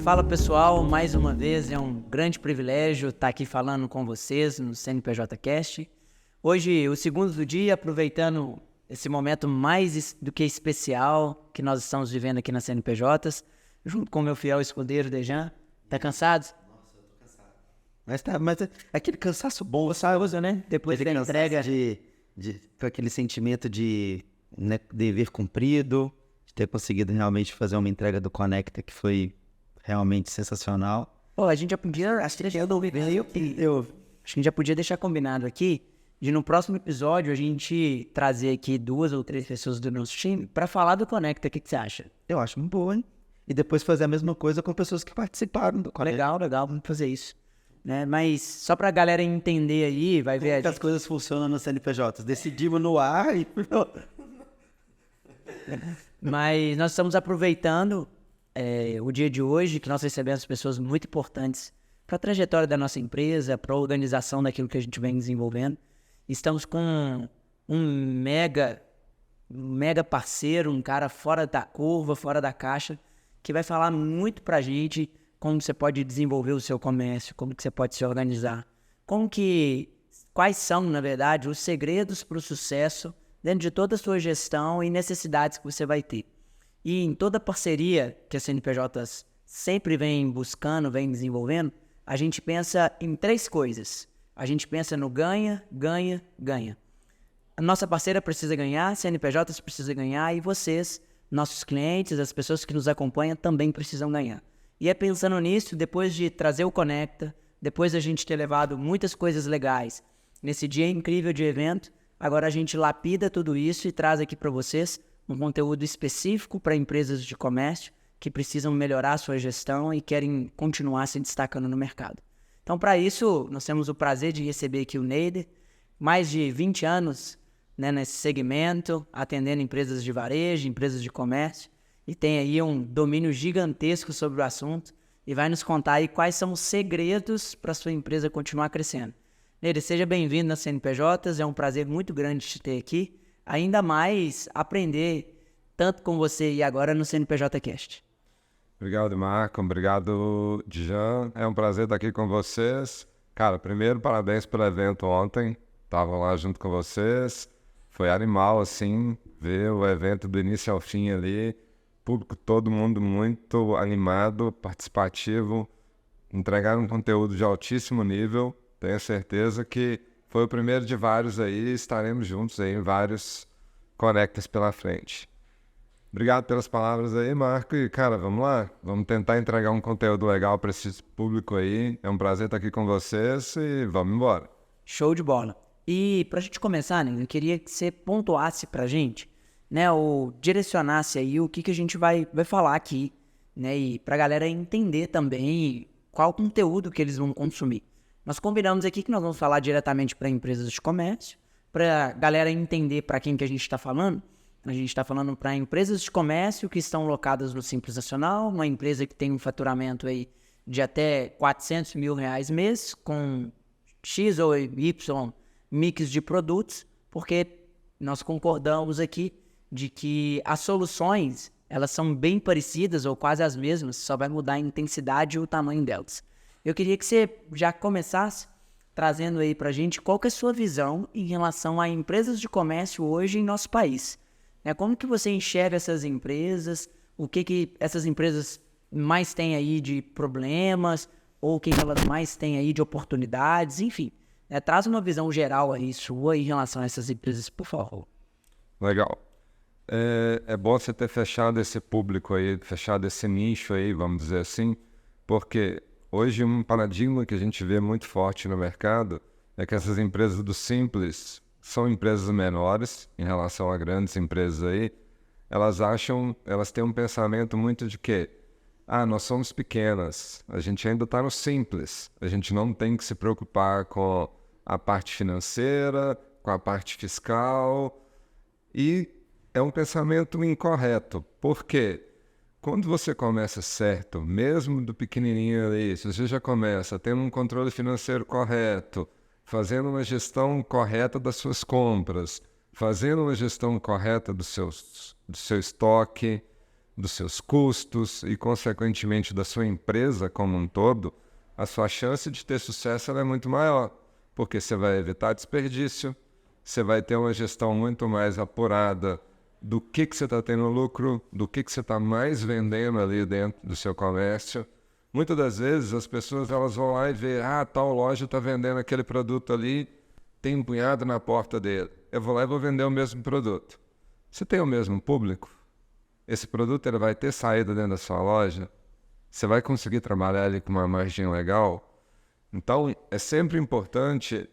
Fala pessoal, mais uma vez é um grande privilégio estar aqui falando com vocês no CNPJ Cast. Hoje, o segundo do dia, aproveitando esse momento mais do que especial que nós estamos vivendo aqui na CNPJs, junto com o meu fiel escudeiro Dejan. Tá cansado? Nossa, eu tô cansado. Mas é aquele cansaço bom, sabe? Né? Depois da entrega. Com aquele sentimento de dever cumprido, de ter conseguido realmente fazer uma entrega do Conecta que foi realmente sensacional. Pô, a gente já podia, acho que a gente já podia deixar combinado aqui de no próximo episódio a gente trazer aqui 2 ou 3 pessoas do nosso time para falar do Conecta. O que você acha? Eu acho muito boa, hein? E depois fazer a mesma coisa com pessoas que participaram do Conecta. Legal, vamos fazer isso. Né? Mas só pra galera entender aí, vai ver... Como que as coisas funcionam no CNPJ? Decidimos no ar e... Mas nós estamos aproveitando o dia de hoje, que nós recebemos pessoas muito importantes para a trajetória da nossa empresa, para a organização daquilo que a gente vem desenvolvendo. Estamos com um mega parceiro, um cara fora da curva, fora da caixa, que vai falar muito pra gente como você pode desenvolver o seu comércio, como que você pode se organizar, quais são, na verdade, os segredos para o sucesso dentro de toda a sua gestão e necessidades que você vai ter. E em toda parceria que a CNPJs sempre vem buscando, vem desenvolvendo, a gente pensa em 3 coisas. A gente pensa no ganha, ganha, ganha. A nossa parceira precisa ganhar, a CNPJs precisa ganhar e vocês, nossos clientes, as pessoas que nos acompanham também precisam ganhar. E é pensando nisso, depois de trazer o Conecta, depois da gente ter levado muitas coisas legais nesse dia incrível de evento, agora a gente lapida tudo isso e traz aqui para vocês um conteúdo específico para empresas de comércio que precisam melhorar a sua gestão e querem continuar se destacando no mercado. Então, para isso, nós temos o prazer de receber aqui o Neider, mais de 20 anos nesse segmento, atendendo empresas de varejo, empresas de comércio, e tem aí um domínio gigantesco sobre o assunto e vai nos contar aí quais são os segredos para a sua empresa continuar crescendo. Neider, seja bem-vindo na CNPJs, é um prazer muito grande te ter aqui, ainda mais aprender tanto com você e agora no CNPJ Cast. Obrigado, Marco. Obrigado, Djan. É um prazer estar aqui com vocês. Cara, primeiro, parabéns pelo evento ontem. Estava lá junto com vocês. Foi animal, assim, ver o evento do início ao fim ali. Público, todo mundo muito animado, participativo. Entregaram um conteúdo de altíssimo nível. Tenho certeza que foi o primeiro de vários aí. Estaremos juntos aí em vários Conectas pela frente. Obrigado pelas palavras aí, Marco. E, cara, vamos lá. Vamos tentar entregar um conteúdo legal para esse público aí. É um prazer estar aqui com vocês e vamos embora. Show de bola. E pra gente começar, né, eu queria que você pontuasse pra gente, né, ou direcionasse aí o que a gente vai falar aqui, né, e pra galera entender também qual conteúdo que eles vão consumir. Nós combinamos aqui que nós vamos falar diretamente para empresas de comércio, pra galera entender para quem que a gente está falando. A gente está falando para empresas de comércio que estão locadas no Simples Nacional, uma empresa que tem um faturamento aí de até R$400 mil mês, com X ou Y mix de produtos, porque nós concordamos aqui de que as soluções, elas são bem parecidas ou quase as mesmas, só vai mudar a intensidade e o tamanho delas. Eu queria que você já começasse trazendo aí pra gente qual que é a sua visão em relação a empresas de comércio hoje em nosso país. Como que você enxerga essas empresas, o que essas empresas mais têm aí de problemas, ou o que elas mais têm aí de oportunidades, enfim. Traz uma visão geral aí sua em relação a essas empresas, por favor. Legal. É bom você ter fechado esse público aí, fechado esse nicho aí, vamos dizer assim, porque hoje um paradigma que a gente vê muito forte no mercado é que essas empresas do Simples são empresas menores em relação a grandes empresas aí. Elas têm um pensamento muito de que nós somos pequenas, a gente ainda está no Simples, a gente não tem que se preocupar com a parte financeira, com a parte fiscal, e é um pensamento incorreto. Por quê? Quando você começa certo, mesmo do pequenininho ali, se você já começa tendo um controle financeiro correto, fazendo uma gestão correta das suas compras, fazendo uma gestão correta do seu estoque, dos seus custos e, consequentemente, da sua empresa como um todo, a sua chance de ter sucesso ela é muito maior, porque você vai evitar desperdício, você vai ter uma gestão muito mais apurada do que você está tendo lucro, do que você está mais vendendo ali dentro do seu comércio. Muitas das vezes as pessoas elas vão lá e vê, tal loja está vendendo aquele produto ali, tem um punhado na porta dele. Eu vou lá e vou vender o mesmo produto. Você tem o mesmo público? Esse produto ele vai ter saída dentro da sua loja? Você vai conseguir trabalhar ali com uma margem legal? Então, é sempre importante,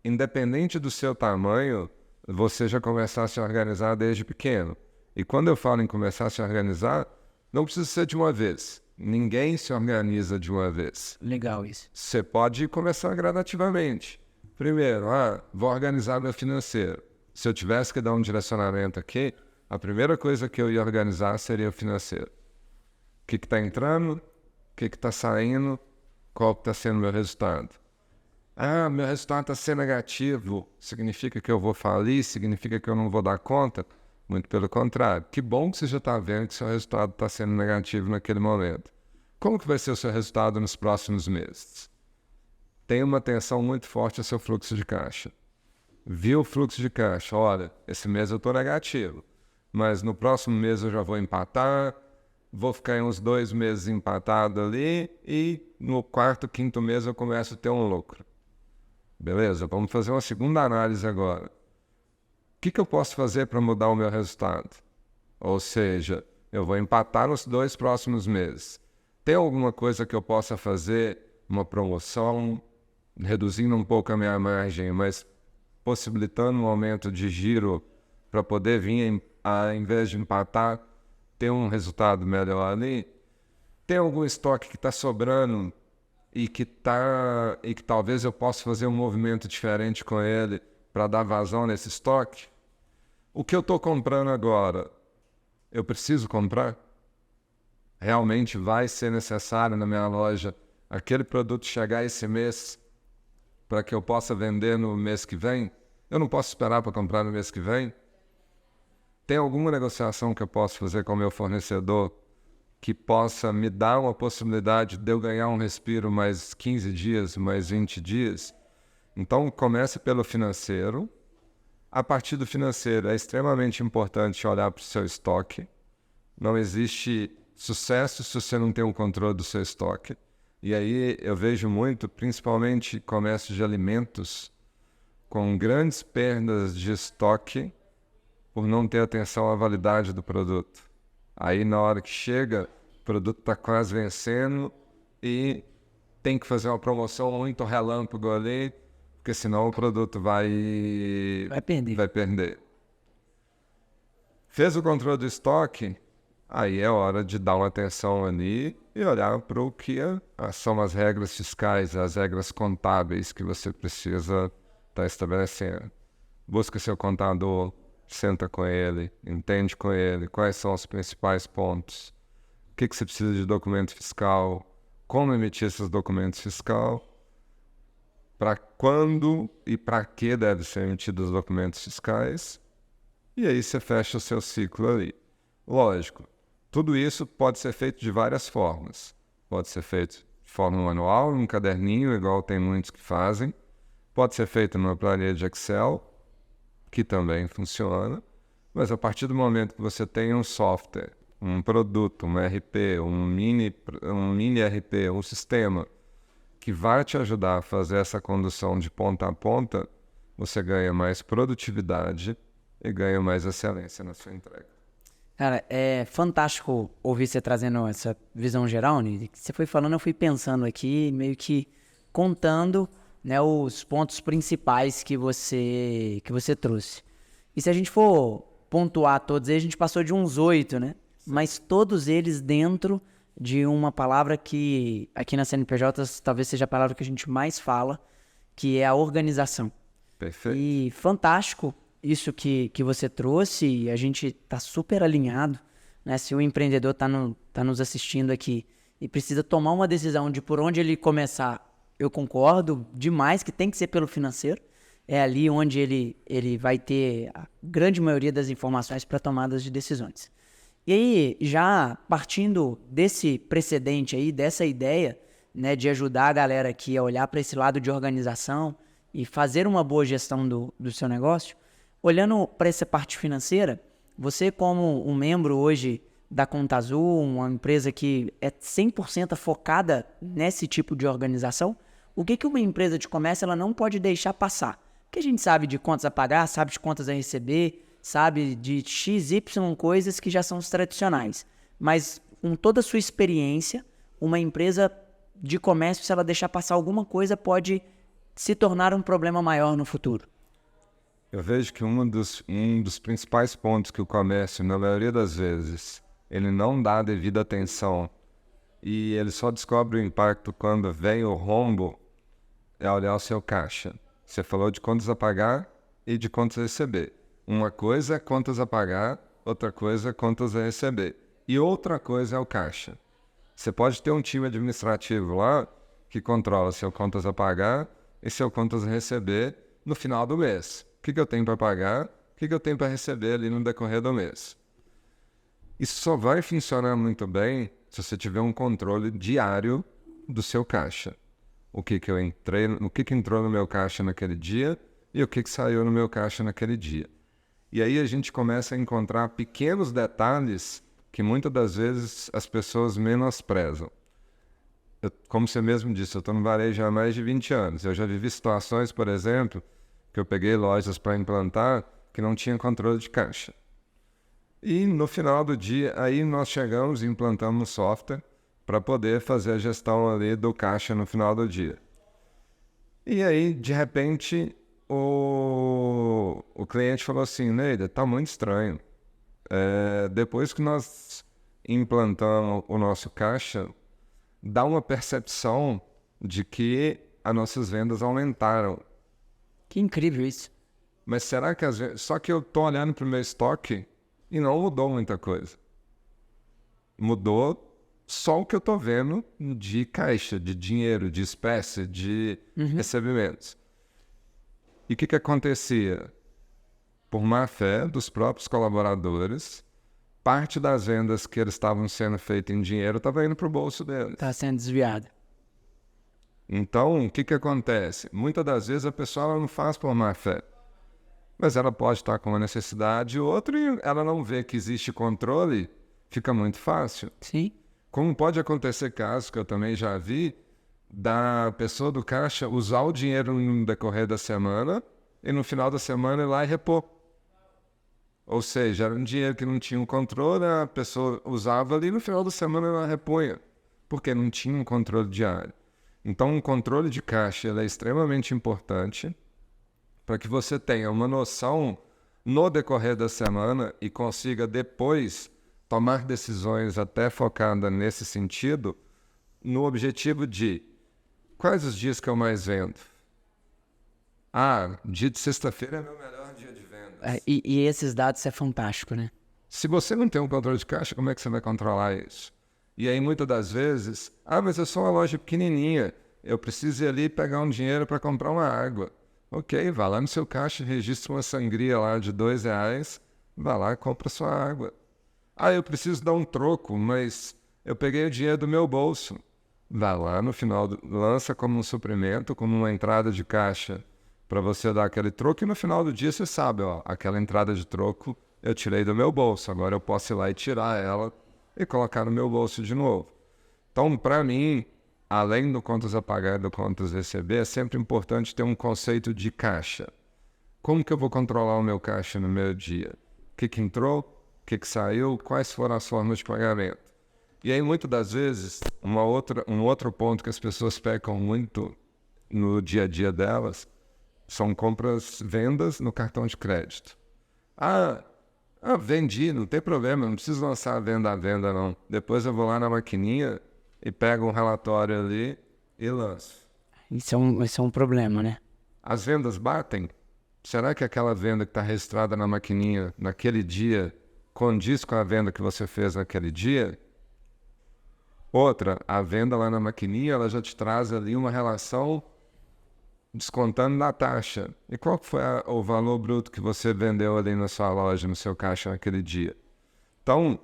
independente do seu tamanho, você já começar a se organizar desde pequeno. E quando eu falo em começar a se organizar, não precisa ser de uma vez. Ninguém se organiza de uma vez. Legal isso. Você pode começar gradativamente. Primeiro, vou organizar meu financeiro. Se eu tivesse que dar um direcionamento aqui, a primeira coisa que eu ia organizar seria o financeiro. O que está entrando, o que está saindo, qual está sendo o meu resultado. Meu resultado está sendo negativo, significa que eu vou falir, significa que eu não vou dar conta? Muito pelo contrário. Que bom que você já está vendo que seu resultado está sendo negativo naquele momento. Como que vai ser o seu resultado nos próximos meses? Tenha uma atenção muito forte ao seu fluxo de caixa. Viu o fluxo de caixa? Olha, esse mês eu estou negativo, mas no próximo mês eu já vou empatar, vou ficar em uns 2 meses empatado ali e no 4º, 5º mês eu começo a ter um lucro. Beleza? Vamos fazer uma segunda análise agora. O que eu posso fazer para mudar o meu resultado? Ou seja, eu vou empatar nos 2 próximos meses. Tem alguma coisa que eu possa fazer, uma promoção, reduzindo um pouco a minha margem, mas possibilitando um aumento de giro para poder vir, ao invés de empatar, ter um resultado melhor ali? Tem algum estoque que está sobrando e que talvez eu possa fazer um movimento diferente com ele para dar vazão nesse estoque? O que eu estou comprando agora, eu preciso comprar? Realmente vai ser necessário na minha loja aquele produto chegar esse mês para que eu possa vender no mês que vem? Eu não posso esperar para comprar no mês que vem? Tem alguma negociação que eu posso fazer com o meu fornecedor que possa me dar uma possibilidade de eu ganhar um respiro mais 15 dias, mais 20 dias? Então, comece pelo financeiro. A partir do financeiro, é extremamente importante olhar para o seu estoque. Não existe sucesso se você não tem um controle do seu estoque. E aí eu vejo muito, principalmente comércio de alimentos, com grandes perdas de estoque por não ter atenção à validade do produto. Aí na hora que chega, o produto está quase vencendo e tem que fazer uma promoção muito relâmpago ali, porque senão o produto vai perder. Fez o controle do estoque, aí é hora de dar uma atenção ali e olhar para o que são as regras fiscais, as regras contábeis que você precisa estar estabelecendo. Busca seu contador, senta com ele, entende com ele quais são os principais pontos, o que você precisa de documento fiscal, como emitir esses documentos fiscais, para quando e para que devem ser emitidos os documentos fiscais, e aí você fecha o seu ciclo ali. Lógico, tudo isso pode ser feito de várias formas. Pode ser feito de forma manual, num caderninho, igual tem muitos que fazem. Pode ser feito numa planilha de Excel, que também funciona. Mas a partir do momento que você tem um software, um produto, um RP, um mini RP, um sistema que vai te ajudar a fazer essa condução de ponta a ponta, você ganha mais produtividade e ganha mais excelência na sua entrega. Cara, é fantástico ouvir você trazendo essa visão geral, Nid. Você foi falando, eu fui pensando aqui, meio que contando, né, os pontos principais que você trouxe. E se a gente for pontuar todos eles, a gente passou de uns 8, né? Mas todos eles dentro de uma palavra que aqui na CNPJ talvez seja a palavra que a gente mais fala, que é a organização. Perfeito. E fantástico isso que você trouxe, e a gente está super alinhado, né? Se o empreendedor está nos assistindo aqui e precisa tomar uma decisão de por onde ele começar, eu concordo demais que tem que ser pelo financeiro. É ali onde ele vai ter a grande maioria das informações para tomadas de decisões. E aí, já partindo desse precedente aí, dessa ideia, né, de ajudar a galera aqui a olhar para esse lado de organização e fazer uma boa gestão do seu negócio, olhando para essa parte financeira, você como um membro hoje da Conta Azul, uma empresa que é 100% focada nesse tipo de organização, o que uma empresa de comércio ela não pode deixar passar? Porque a gente sabe de contas a pagar, sabe de contas a receber, sabe de XY coisas que já são os tradicionais. Mas com toda a sua experiência, uma empresa de comércio, se ela deixar passar alguma coisa, pode se tornar um problema maior no futuro. Eu vejo que um dos principais pontos que o comércio, na maioria das vezes, ele não dá a devida atenção e ele só descobre o impacto quando vem o rombo, é olhar o seu caixa. Você falou de contas a pagar e de contas a receber. Uma coisa é contas a pagar, outra coisa é contas a receber. E outra coisa é o caixa. Você pode ter um time administrativo lá que controla seu contas a pagar e seu contas a receber no final do mês. O que eu tenho para pagar, o que eu tenho para receber ali no decorrer do mês. Isso só vai funcionar muito bem se você tiver um controle diário do seu caixa. O que entrou no meu caixa naquele dia e o que saiu no meu caixa naquele dia. E aí a gente começa a encontrar pequenos detalhes que muitas das vezes as pessoas menosprezam. Como você mesmo disse, eu estou no varejo há mais de 20 anos. Eu já vivi situações, por exemplo, que eu peguei lojas para implantar que não tinha controle de caixa. E no final do dia, aí nós chegamos e implantamos software para poder fazer a gestão ali do caixa no final do dia. E aí, de repente, o cliente falou assim, Neida, tá muito estranho. Depois que nós implantamos o nosso caixa, dá uma percepção de que as nossas vendas aumentaram. Que incrível isso. Mas será que só que eu tô olhando para o meu estoque e não mudou muita coisa. Mudou só o que eu tô vendo de caixa, de dinheiro, de espécie, de recebimentos. E o que acontecia? Por má fé dos próprios colaboradores, parte das vendas que eles estavam sendo feitas em dinheiro estava indo para o bolso deles. Está sendo desviado. Então, o que acontece? Muitas das vezes a pessoa ela não faz por má fé. Mas ela pode estar com uma necessidade e outra e ela não vê que existe controle, fica muito fácil. Sim. Como pode acontecer casos que eu também já vi, da pessoa do caixa usar o dinheiro no decorrer da semana e no final da semana ir lá e repor. Ou seja, era um dinheiro que não tinha um controle, a pessoa usava ali e no final da semana ela repunha, porque não tinha um controle diário. Então, um controle de caixa ele é extremamente importante para que você tenha uma noção no decorrer da semana e consiga depois tomar decisões até focada nesse sentido, no objetivo de quais os dias que eu mais vendo? Dia de sexta-feira é meu melhor dia de vendas. E esses dados é fantástico, né? Se você não tem um controle de caixa, como é que você vai controlar isso? E aí, muitas das vezes, mas eu sou uma loja pequenininha, eu preciso ir ali pegar um dinheiro para comprar uma água. Ok, vá lá no seu caixa, registra uma sangria lá de R$2, vá lá e compra sua água. Eu preciso dar um troco, mas eu peguei o dinheiro do meu bolso. Vá lá no final, lança como um suprimento, como uma entrada de caixa para você dar aquele troco e no final do dia você sabe, aquela entrada de troco eu tirei do meu bolso, agora eu posso ir lá e tirar ela e colocar no meu bolso de novo. Então, para mim, além do contas a pagar e do contas a receber, é sempre importante ter um conceito de caixa. Como que eu vou controlar o meu caixa no meu dia? O que entrou? O que saiu? Quais foram as formas de pagamento? E aí, muitas das vezes, um outro ponto que as pessoas pecam muito no dia a dia delas são vendas no cartão de crédito. Vendi, não tem problema, não preciso lançar a venda não. Depois eu vou lá na maquininha e pego um relatório ali e lanço. Isso é um problema, né? As vendas batem? Será que aquela venda que está registrada na maquininha naquele dia condiz com a venda que você fez naquele dia? Outra, a venda lá na maquininha, ela já te traz ali uma relação descontando na taxa. E qual foi o valor bruto que você vendeu ali na sua loja, no seu caixa naquele dia? Então,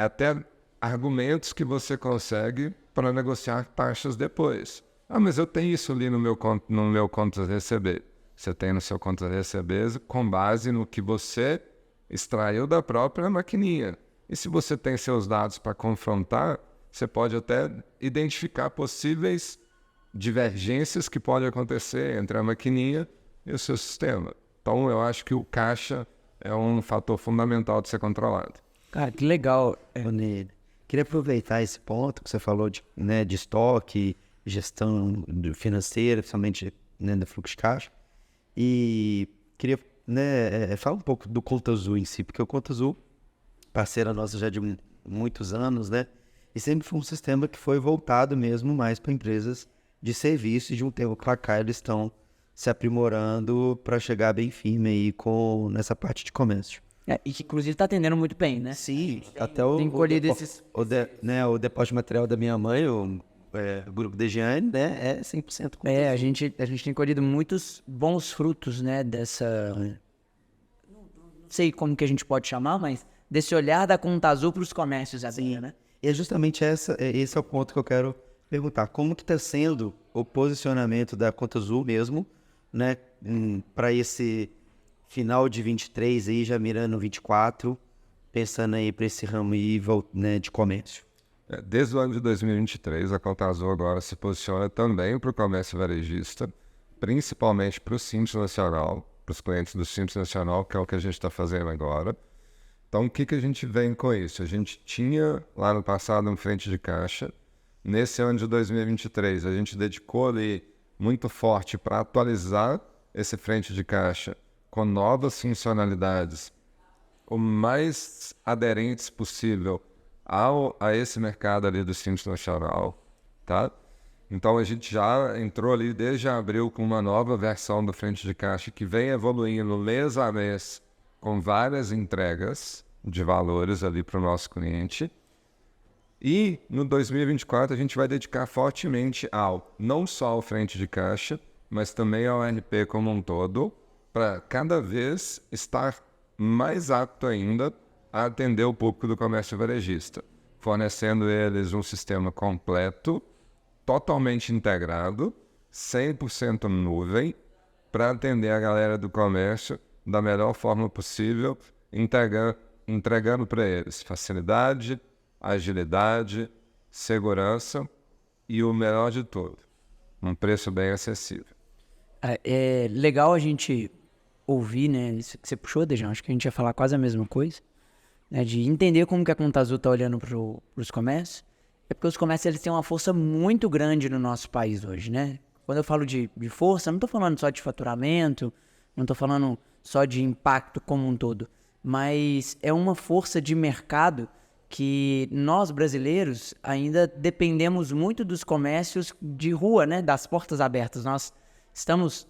até argumentos que você consegue para negociar taxas depois. Ah, mas eu tenho isso ali no meu conta a receber. Você tem no seu conta a receber com base no que você extraiu da própria maquininha. E se você tem seus dados para confrontar, você pode até identificar possíveis divergências que podem acontecer entre a maquininha e o seu sistema. Então, eu acho que o caixa é um fator fundamental de ser controlado. Cara, que legal. Queria aproveitar esse ponto que você falou de, né, de estoque, gestão financeira, principalmente, né, do fluxo de caixa. E queria, né, falar um pouco do Conta Azul em si, porque o Conta Azul, parceira nossa já de muitos anos, né? E sempre foi um sistema que foi voltado mesmo mais para empresas de serviço, e de um tempo para cá eles estão se aprimorando para chegar bem firme aí nessa parte de comércio. E que inclusive está atendendo muito bem, né? Sim, até Tem colhido esses... o depósito de material da minha mãe, o grupo Degiane, né, é 100% Conta Azul. A gente tem colhido muitos bons frutos, né, dessa... Não sei como que a gente pode chamar, mas desse olhar da Conta Azul para os comércios agora, né? E é justamente esse é o ponto que eu quero perguntar. Como que está sendo o posicionamento da Conta Azul mesmo, né, para esse final de 23 aí, já mirando 24, pensando aí para esse ramo aí, né, de comércio? Desde o ano de 2023, a Conta Azul agora se posiciona também para o comércio varejista, principalmente para o Simples Nacional, para os clientes do Simples Nacional, que é o que a gente está fazendo agora. Então, o que a gente vem com isso? A gente tinha lá no passado um frente de caixa. Nesse ano de 2023, a gente dedicou ali muito forte para atualizar esse frente de caixa com novas funcionalidades, o mais aderentes possível a esse mercado ali do Simples Nacional, tá? Então, a gente já entrou ali desde abril com uma nova versão do frente de caixa que vem evoluindo mês a mês com várias entregas de valores ali para o nosso cliente. E no 2024 a gente vai dedicar fortemente não só ao frente de caixa, mas também ao RP como um todo, para cada vez estar mais apto ainda a atender o público do comércio varejista, fornecendo eles um sistema completo, totalmente integrado, 100% nuvem, para atender a galera do comércio da melhor forma possível, entregando para eles facilidade, agilidade, segurança e o melhor de tudo, um preço bem acessível. É legal a gente ouvir, né, isso que você puxou, Dejão, acho que a gente ia falar quase a mesma coisa, né, de entender como que a Conta Azul está olhando para os comércios. É porque os comércios eles têm uma força muito grande no nosso país hoje, né? Quando eu falo de força, não estou falando só de faturamento, não estou falando só de impacto como um todo, mas é uma força de mercado que nós brasileiros ainda dependemos muito dos comércios de rua, né? Das portas abertas. Nós estamos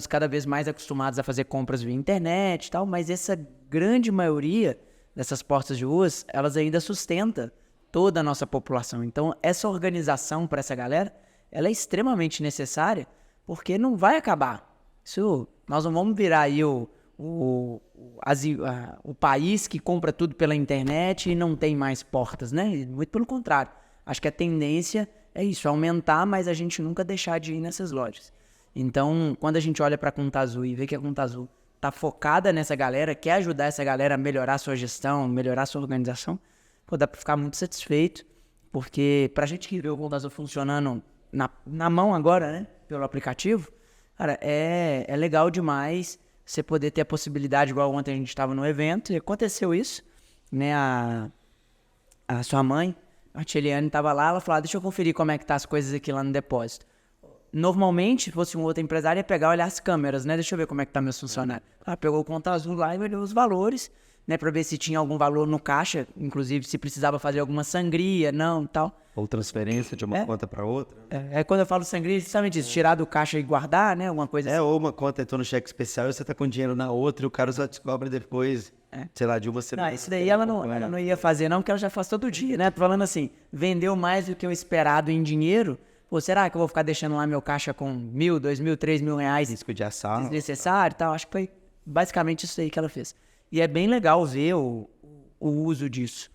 cada vez mais acostumados a fazer compras via internet e tal, mas essa grande maioria dessas portas de ruas, elas ainda sustenta toda a nossa população. Então, essa organização para essa galera, ela é extremamente necessária, porque não vai acabar. Nós não vamos virar aí o país que compra tudo pela internet e não tem mais portas, né? Muito pelo contrário. Acho que a tendência é isso, aumentar, mas a gente nunca deixar de ir nessas lojas. Então, quando a gente olha para a Conta Azul e vê que a Conta Azul está focada nessa galera, quer ajudar essa galera a melhorar a sua gestão, melhorar a sua organização, dá para ficar muito satisfeito, porque para a gente que vê o Conta Azul funcionando na mão agora, né, pelo aplicativo, cara, é legal demais você poder ter a possibilidade, igual ontem a gente estava no evento, e aconteceu isso, né, a sua mãe, a tia Eliane, estava lá, ela falou, deixa eu conferir como é que tá as coisas aqui lá no depósito. Normalmente, se fosse um outro empresário, ia pegar e olhar as câmeras, né, deixa eu ver como é que tá meus funcionários. Ela pegou o Conta Azul lá e olhou os valores, né, para ver se tinha algum valor no caixa, inclusive se precisava fazer alguma sangria, não, tal. Ou transferência de uma conta para outra. Quando eu falo sangria, justamente isso, tirar do caixa e guardar, né, alguma coisa assim. Ou uma conta entrou no cheque especial e você tá com dinheiro na outra e o cara só descobre depois, sei lá, de uma semana. Não, isso daí ela não ia fazer não, porque ela já faz todo dia, né, tô falando assim, vendeu mais do que o esperado em dinheiro, será que eu vou ficar deixando lá meu caixa com 1.000, 2.000, 3.000 reais? Risco de assalto. Desnecessário e tal, acho que foi basicamente isso aí que ela fez. E é bem legal ver o uso disso.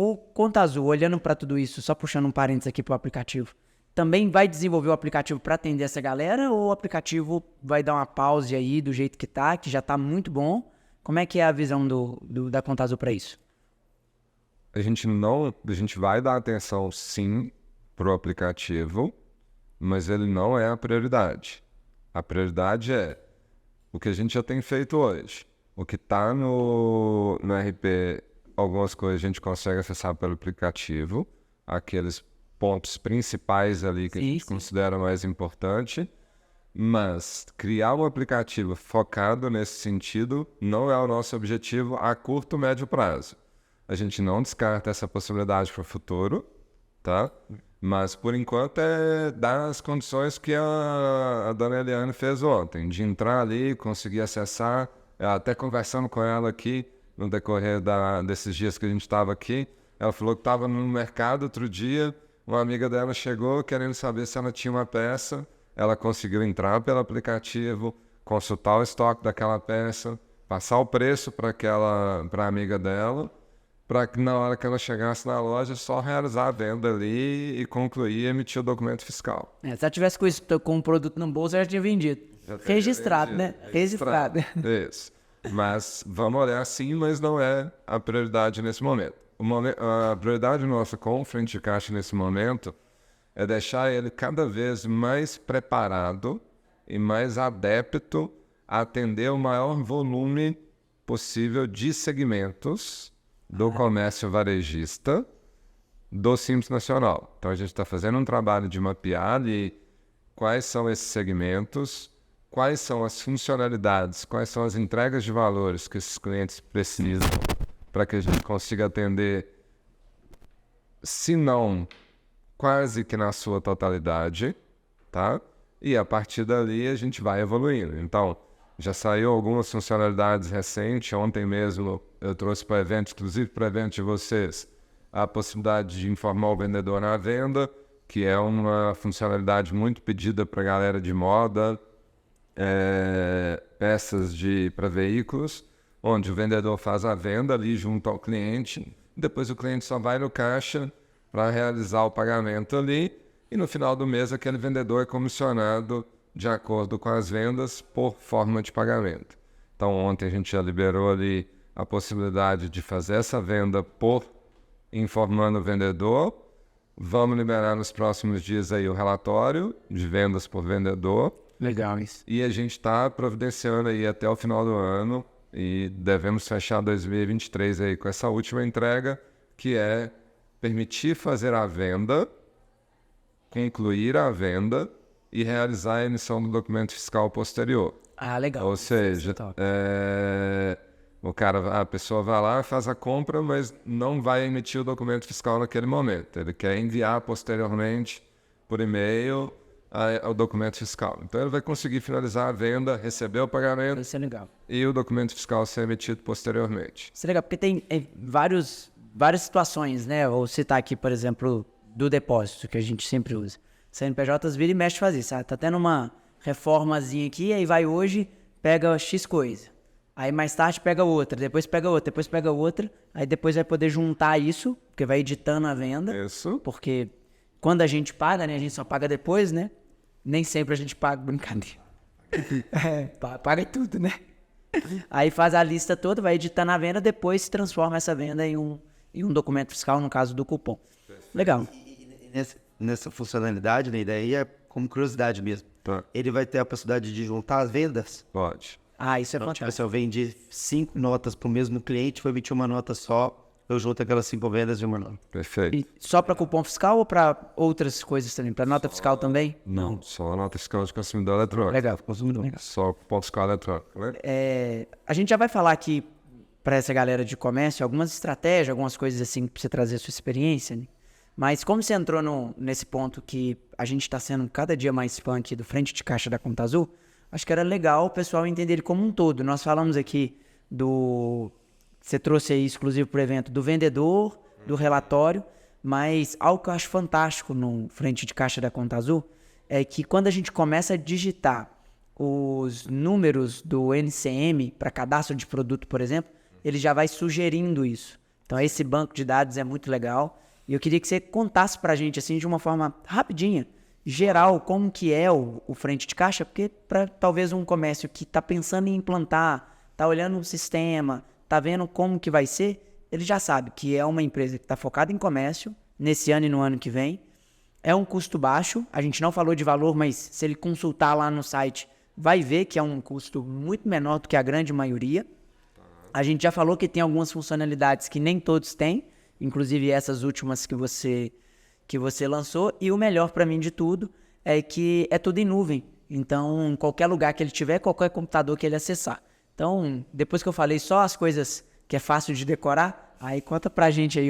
O Conta Azul, olhando para tudo isso, só puxando um parênteses aqui para o aplicativo, também vai desenvolver o aplicativo para atender essa galera ou o aplicativo vai dar uma pause aí do jeito que tá, que já tá muito bom? Como é que é a visão da Conta Azul para isso? A gente vai dar atenção sim pro aplicativo, mas ele não é a prioridade. A prioridade é o que a gente já tem feito hoje. O que está no RP, algumas coisas a gente consegue acessar pelo aplicativo, aqueles pontos principais ali que a gente considera mais importante, mas criar um aplicativo focado nesse sentido não é o nosso objetivo a curto, médio prazo. A gente não descarta essa possibilidade para o futuro, tá? Mas, por enquanto, é dar as condições que a dona Eliane fez ontem, de entrar ali, conseguir acessar, até conversando com ela aqui, no decorrer desses dias que a gente estava aqui, ela falou que estava no mercado outro dia, uma amiga dela chegou querendo saber se ela tinha uma peça, ela conseguiu entrar pelo aplicativo, consultar o estoque daquela peça, passar o preço para a amiga dela, para que na hora que ela chegasse na loja, só realizar a venda ali e concluir e emitir o documento fiscal. Se ela tivesse com um produto no bolso, ela já tinha vendido. Registrado, né? Registrado. Isso. Mas vamos olhar sim, mas não é a prioridade nesse momento. A prioridade nossa com o frente de caixa nesse momento é deixar ele cada vez mais preparado e mais adepto a atender o maior volume possível de segmentos do comércio varejista do Simples Nacional. Então a gente está fazendo um trabalho de mapear ali quais são esses segmentos, quais são as funcionalidades, quais são as entregas de valores que esses clientes precisam para que a gente consiga atender, se não quase que na sua totalidade, tá? E a partir dali a gente vai evoluindo. Então, já saiu algumas funcionalidades recentes. Ontem mesmo eu trouxe para o evento, exclusivo para o evento de vocês, a possibilidade de informar o vendedor na venda, que é uma funcionalidade muito pedida para a galera de moda, peças para veículos, onde o vendedor faz a venda ali junto ao cliente, depois o cliente só vai no caixa para realizar o pagamento ali, e no final do mês aquele vendedor é comissionado de acordo com as vendas por forma de pagamento. Então ontem a gente já liberou ali a possibilidade de fazer essa venda informando o vendedor. Vamos liberar nos próximos dias aí o relatório de vendas por vendedor. Legal isso. E a gente está providenciando aí até o final do ano e devemos fechar 2023 aí com essa última entrega, que é permitir fazer a venda, concluir a venda e realizar a emissão do documento fiscal posterior. Ah, legal. Ou seja, a pessoa vai lá, faz a compra, mas não vai emitir o documento fiscal naquele momento. Ele quer enviar posteriormente por e-mail o documento fiscal. Então ele vai conseguir finalizar a venda, receber o pagamento Isso é legal. e o documento fiscal ser emitido posteriormente. Isso é legal, porque tem várias situações, né? Vou citar aqui, por exemplo, do depósito, que a gente sempre usa. CNPJs vira e mexe faz isso. Tá tendo uma reformazinha aqui, aí vai hoje, pega X coisa. Aí mais tarde pega outra, depois pega outra, aí depois vai poder juntar isso, porque vai editando a venda. Isso. Porque quando a gente paga, né? A gente só paga depois, né? Nem sempre a gente paga, brincadeira. Paga tudo, né? Aí faz a lista toda, vai editando a venda, depois transforma essa venda em um documento fiscal, no caso do cupom. Legal. Nessa funcionalidade, né, a ideia é como curiosidade mesmo. Tá. Ele vai ter a possibilidade de juntar as vendas. Pode. Isso é Então, tipo fantástico. assim, eu vendi 5 notas para o mesmo cliente, foi emitir uma nota só, eu junto aquelas 5 vendas de uma nota. Perfeito. E só para cupom fiscal ou para outras coisas também? Para nota fiscal também? Não, só a nota fiscal de consumidor eletrônico. Legal, consumidor. Legal. Só ponto fiscal eletrônico, né? A gente já vai falar aqui para essa galera de comércio algumas estratégias, algumas coisas assim para você trazer a sua experiência, né? Mas como você entrou nesse ponto que a gente está sendo cada dia mais fã aqui do frente de caixa da Conta Azul, acho que era legal o pessoal entender ele como um todo. Nós falamos aqui você trouxe aí exclusivo para o evento, do vendedor, do relatório, mas algo que eu acho fantástico no frente de caixa da Conta Azul é que quando a gente começa a digitar os números do NCM para cadastro de produto, por exemplo, ele já vai sugerindo isso. Então esse banco de dados é muito legal. E eu queria que você contasse para a gente, assim, de uma forma rapidinha, geral, como que é o frente de caixa, porque para talvez um comércio que está pensando em implantar, está olhando um sistema, está vendo como que vai ser, ele já sabe que é uma empresa que está focada em comércio, nesse ano e no ano que vem. É um custo baixo, a gente não falou de valor, mas se ele consultar lá no site, vai ver que é um custo muito menor do que a grande maioria. A gente já falou que tem algumas funcionalidades que nem todos têm, inclusive essas últimas que você lançou. E o melhor para mim de tudo é que é tudo em nuvem. Então, em qualquer lugar que ele tiver, qualquer computador que ele acessar. Então, depois que eu falei só as coisas que é fácil de decorar, aí conta pra gente aí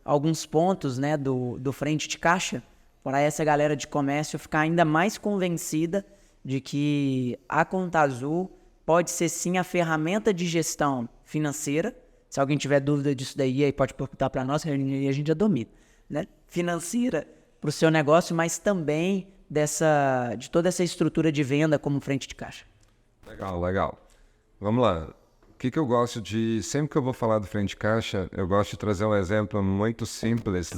alguns pontos, né, do frente de caixa, para essa galera de comércio ficar ainda mais convencida de que a Conta Azul pode ser sim a ferramenta de gestão financeira. Se alguém tiver dúvida disso daí, aí pode perguntar para nós, e a gente já domina, né? Financeira para o seu negócio, mas também de toda essa estrutura de venda como frente de caixa. Legal. Vamos lá. O que eu gosto de... Sempre que eu vou falar do frente de caixa, eu gosto de trazer um exemplo muito simples,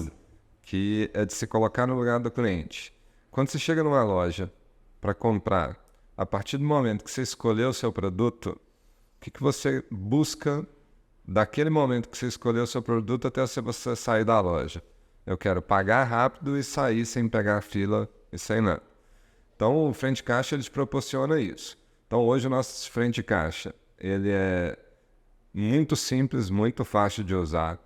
que é de se colocar no lugar do cliente. Quando você chega numa loja para comprar, a partir do momento que você escolheu o seu produto, o que você busca daquele momento que você escolheu o seu produto até você sair da loja? Eu quero pagar rápido e sair sem pegar fila e sem nada. Então, o frente de caixa ele te proporciona isso. Então, hoje o nosso frente de caixa ele é muito simples, muito fácil de usar.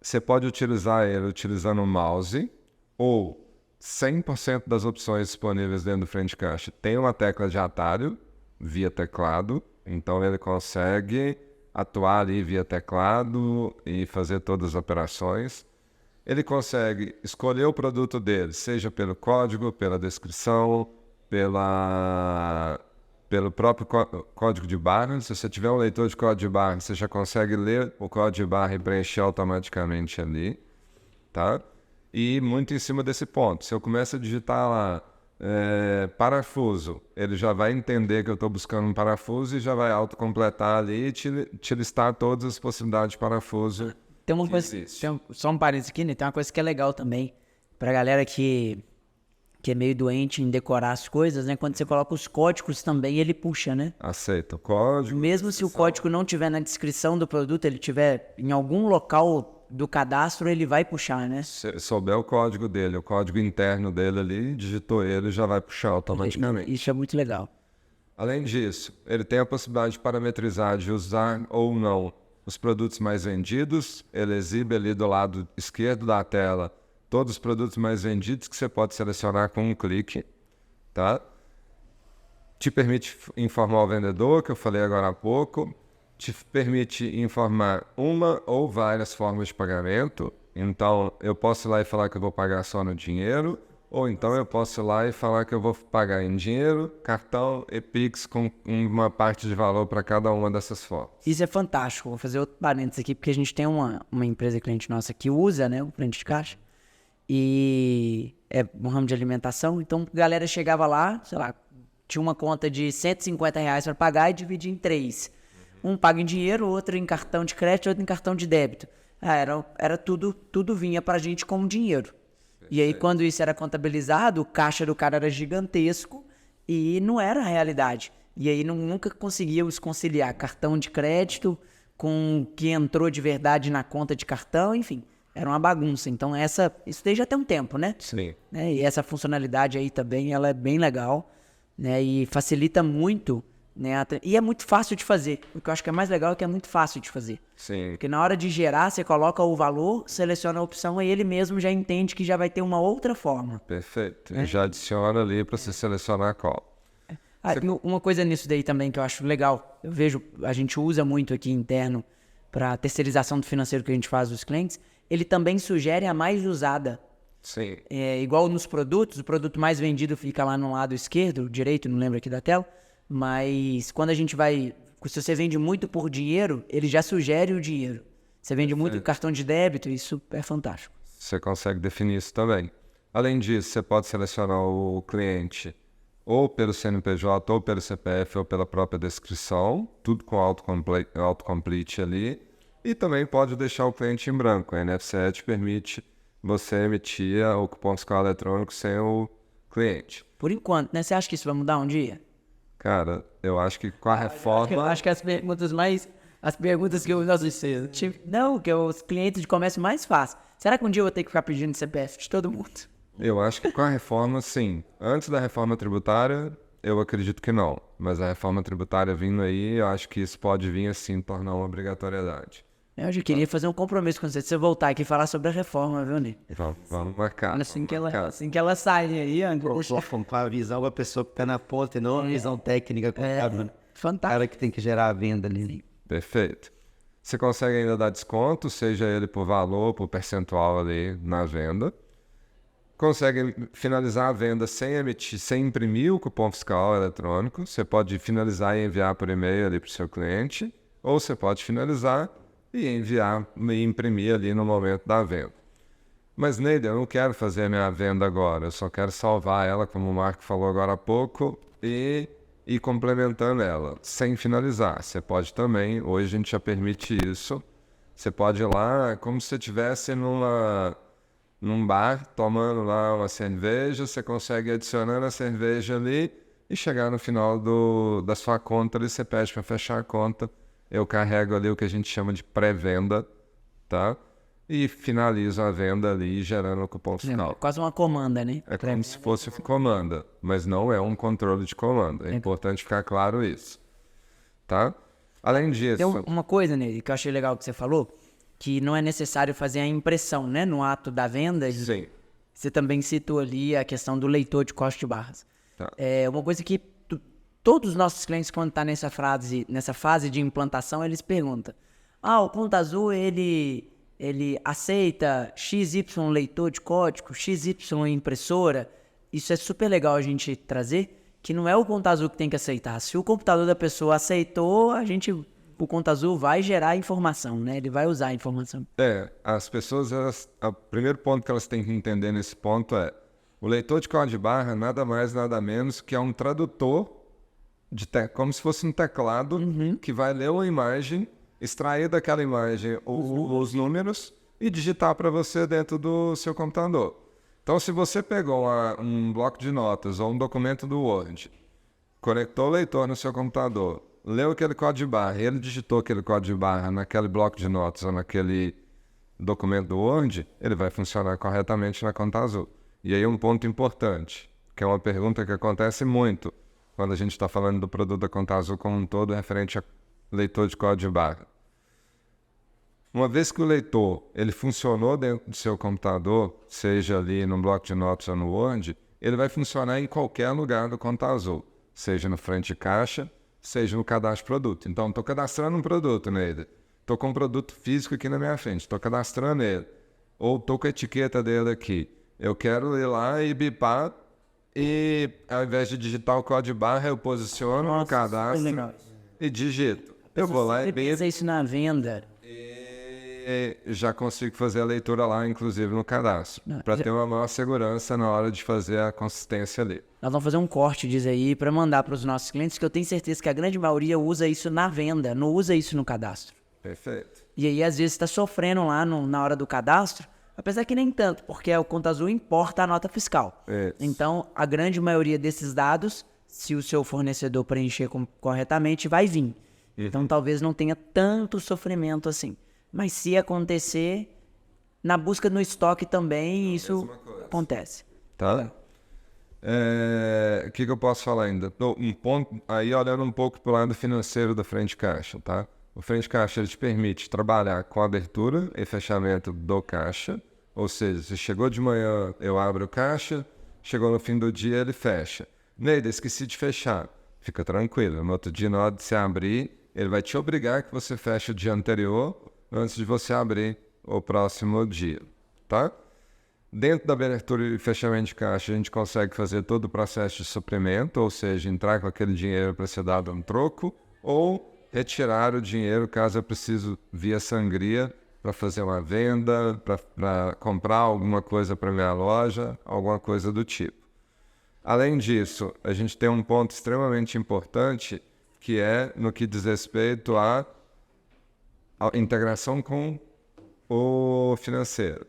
Você pode utilizar ele utilizando o mouse ou 100% das opções disponíveis dentro do frente de caixa. Tem uma tecla de atalho via teclado, então ele consegue atuar ali via teclado e fazer todas as operações. Ele consegue escolher o produto dele, seja pelo código, pela descrição, pelo próprio código de barra. Se você tiver um leitor de código de barra, você já consegue ler o código de barra e preencher automaticamente ali, tá? E muito em cima desse ponto. Se eu começo a digitar lá parafuso, ele já vai entender que eu estou buscando um parafuso e já vai autocompletar ali e te listar todas as possibilidades de parafuso. Tem uma coisa, só um parênteses aqui, né? Tem uma coisa que é legal também pra galera que é meio doente em decorar as coisas, né? Quando você coloca os códigos também, ele puxa, né? Aceita o código. Mesmo se o código não tiver na descrição do produto, ele tiver em algum local do cadastro, ele vai puxar, né? Se souber o código dele, o código interno dele ali, digitou ele, já vai puxar automaticamente. Isso é muito legal. Além disso, ele tem a possibilidade de parametrizar, de usar ou não os produtos mais vendidos. Ele exibe ali do lado esquerdo da tela todos os produtos mais vendidos que você pode selecionar com um clique, tá? Te permite informar o vendedor, que eu falei agora há pouco. Te permite informar uma ou várias formas de pagamento. Então, eu posso ir lá e falar que eu vou pagar só no dinheiro, ou então eu posso ir lá e falar que eu vou pagar em dinheiro, cartão e Pix com uma parte de valor para cada uma dessas formas. Isso é fantástico. Vou fazer outro parênteses aqui, porque a gente tem uma empresa cliente nossa que usa, né, o frente de caixa, e é um ramo de alimentação. Então, a galera chegava lá, sei lá, tinha uma conta de R$150 para pagar e dividia em 3. Um paga em dinheiro, outro em cartão de crédito, outro em cartão de débito. Era tudo vinha pra gente como dinheiro. E aí, quando isso era contabilizado, o caixa do cara era gigantesco e não era a realidade. E aí, nunca conseguíamos conciliar cartão de crédito com o que entrou de verdade na conta de cartão, enfim, era uma bagunça. Então, isso daí já tem um tempo, né? Sim. E essa funcionalidade aí também, ela é bem legal, né? E facilita muito, né? E é muito fácil de fazer. O que eu acho que é mais legal é que é muito fácil de fazer. Sim. Porque na hora de gerar, você coloca o valor, seleciona a opção e ele mesmo já entende que já vai ter uma outra forma. Perfeito. Já adiciona ali para você selecionar qual. Uma coisa nisso daí também que eu acho legal, eu vejo, a gente usa muito aqui interno para terceirização do financeiro que a gente faz dos clientes, ele também sugere a mais usada. Sim. Igual nos produtos, o produto mais vendido fica lá no lado esquerdo, direito, não lembro aqui da tela, mas quando a gente se você vende muito por dinheiro, ele já sugere o dinheiro. Você vende muito cartão de débito, isso é fantástico. Você consegue definir isso também. Além disso, você pode selecionar o cliente ou pelo CNPJ, ou pelo CPF, ou pela própria descrição, tudo com autocomplete ali. e também pode deixar o cliente em branco. A NFC te permite você emitir o cupom fiscal eletrônico sem o cliente. Por enquanto, né? Você acha que isso vai mudar um dia? Cara, eu acho que com a reforma... Eu acho que as perguntas que eu não, que os clientes de comércio mais fácil. Será que um dia eu vou ter que ficar pedindo CPF de todo mundo? Eu acho que com a reforma, sim. Antes da reforma tributária, eu acredito que não. Mas a reforma tributária vindo aí, eu acho que isso pode vir, assim, tornar uma obrigatoriedade. Eu já queria fazer um compromisso com você, se você voltar aqui e falar sobre a reforma, viu, Ney? Vamos marcar. Assim que ela sai aí, André. Com a visão da pessoa que está na ponta e não a visão técnica. Fantástico. Cara que tem que gerar a venda ali. Perfeito. Você consegue ainda dar desconto, seja ele por valor, por percentual ali na venda. Consegue finalizar a venda sem imprimir o cupom fiscal eletrônico. Você pode finalizar e enviar por e-mail ali para o seu cliente, ou você pode finalizar e enviar e imprimir ali no momento da venda. Mas, Neide, eu não quero fazer a minha venda agora, eu só quero salvar ela, como o Marco falou agora há pouco, e ir complementando ela, sem finalizar. Você pode também, hoje a gente já permite isso, você pode ir lá como se você estivesse num bar, tomando lá uma cerveja, você consegue adicionar a cerveja ali e chegar no final da sua conta ali, você pede para fechar a conta, eu carrego ali o que a gente chama de pré-venda, tá? E finalizo a venda ali, gerando o cupom final. É quase uma comanda, né? É como se fosse comanda, mas não é um controle de comanda. É importante ficar claro isso, tá? Além disso... Tem uma coisa, Ney, que eu achei legal que você falou, que não é necessário fazer a impressão, né? No ato da venda. Sim. Você também citou ali a questão do leitor de código de barras. Tá. É uma coisa que todos os nossos clientes, quando tá nessa fase de implantação, eles perguntam: o Conta Azul, ele aceita XY leitor de código, XY impressora? Isso é super legal a gente trazer, que não é o Conta Azul que tem que aceitar. Se o computador da pessoa aceitou, o Conta Azul vai gerar informação, né? Ele vai usar a informação. As pessoas, o primeiro ponto que elas têm que entender nesse ponto é: o leitor de código de barra nada mais, nada menos que é um tradutor, como se fosse um teclado que vai ler uma imagem, extrair daquela imagem os números e digitar para você dentro do seu computador. Então, se você pegou um bloco de notas ou um documento do Word, conectou o leitor no seu computador, leu aquele código de barra, ele digitou aquele código de barra naquele bloco de notas ou naquele documento do Word, ele vai funcionar corretamente na Conta Azul. E aí um ponto importante, que é uma pergunta que acontece muito quando a gente está falando do produto da Conta Azul como um todo referente a leitor de código de barra. Uma vez que o leitor ele funcionou dentro do seu computador, seja ali no bloco de notas ou no Word, ele vai funcionar em qualquer lugar do Conta Azul, seja no frente de caixa, seja no cadastro produto. Então, estou cadastrando um produto nele. Estou com um produto físico aqui na minha frente, estou cadastrando ele. Ou estou com a etiqueta dele aqui. Eu quero ir lá e bipar e, ao invés de digitar o código de barra, eu posiciono no cadastro e digito. Eu vou lá e pensa isso na venda. E já consigo fazer a leitura lá, inclusive no cadastro, para ter uma maior segurança na hora de fazer a consistência ali. Nós vamos fazer um corte disso aí para mandar para os nossos clientes, que eu tenho certeza que a grande maioria usa isso na venda, não usa isso no cadastro. Perfeito. E aí, às vezes, está sofrendo lá na hora do cadastro, apesar que nem tanto, porque o Conta Azul importa a nota fiscal. Isso. Então, a grande maioria desses dados, se o seu fornecedor preencher corretamente, vai vir. Então, talvez não tenha tanto sofrimento assim. Mas se acontecer, na busca no estoque também, isso acontece. Tá? O que eu posso falar ainda? Um ponto, aí olhando um pouco para o lado financeiro da frente caixa, tá? O frente caixa ele te permite trabalhar com abertura e fechamento do caixa, ou seja, se chegou de manhã, eu abro o caixa, chegou no fim do dia, ele fecha. Neide, esqueci de fechar. Fica tranquilo, no outro dia, na hora de você abrir, ele vai te obrigar que você feche o dia anterior antes de você abrir o próximo dia, tá? Dentro da abertura e fechamento de caixa, a gente consegue fazer todo o processo de suprimento, ou seja, entrar com aquele dinheiro para ser dado um troco, ou retirar o dinheiro caso eu preciso via sangria para fazer uma venda, para comprar alguma coisa para minha loja, alguma coisa do tipo. Além disso, a gente tem um ponto extremamente importante, que é no que diz respeito a a integração com o financeiro.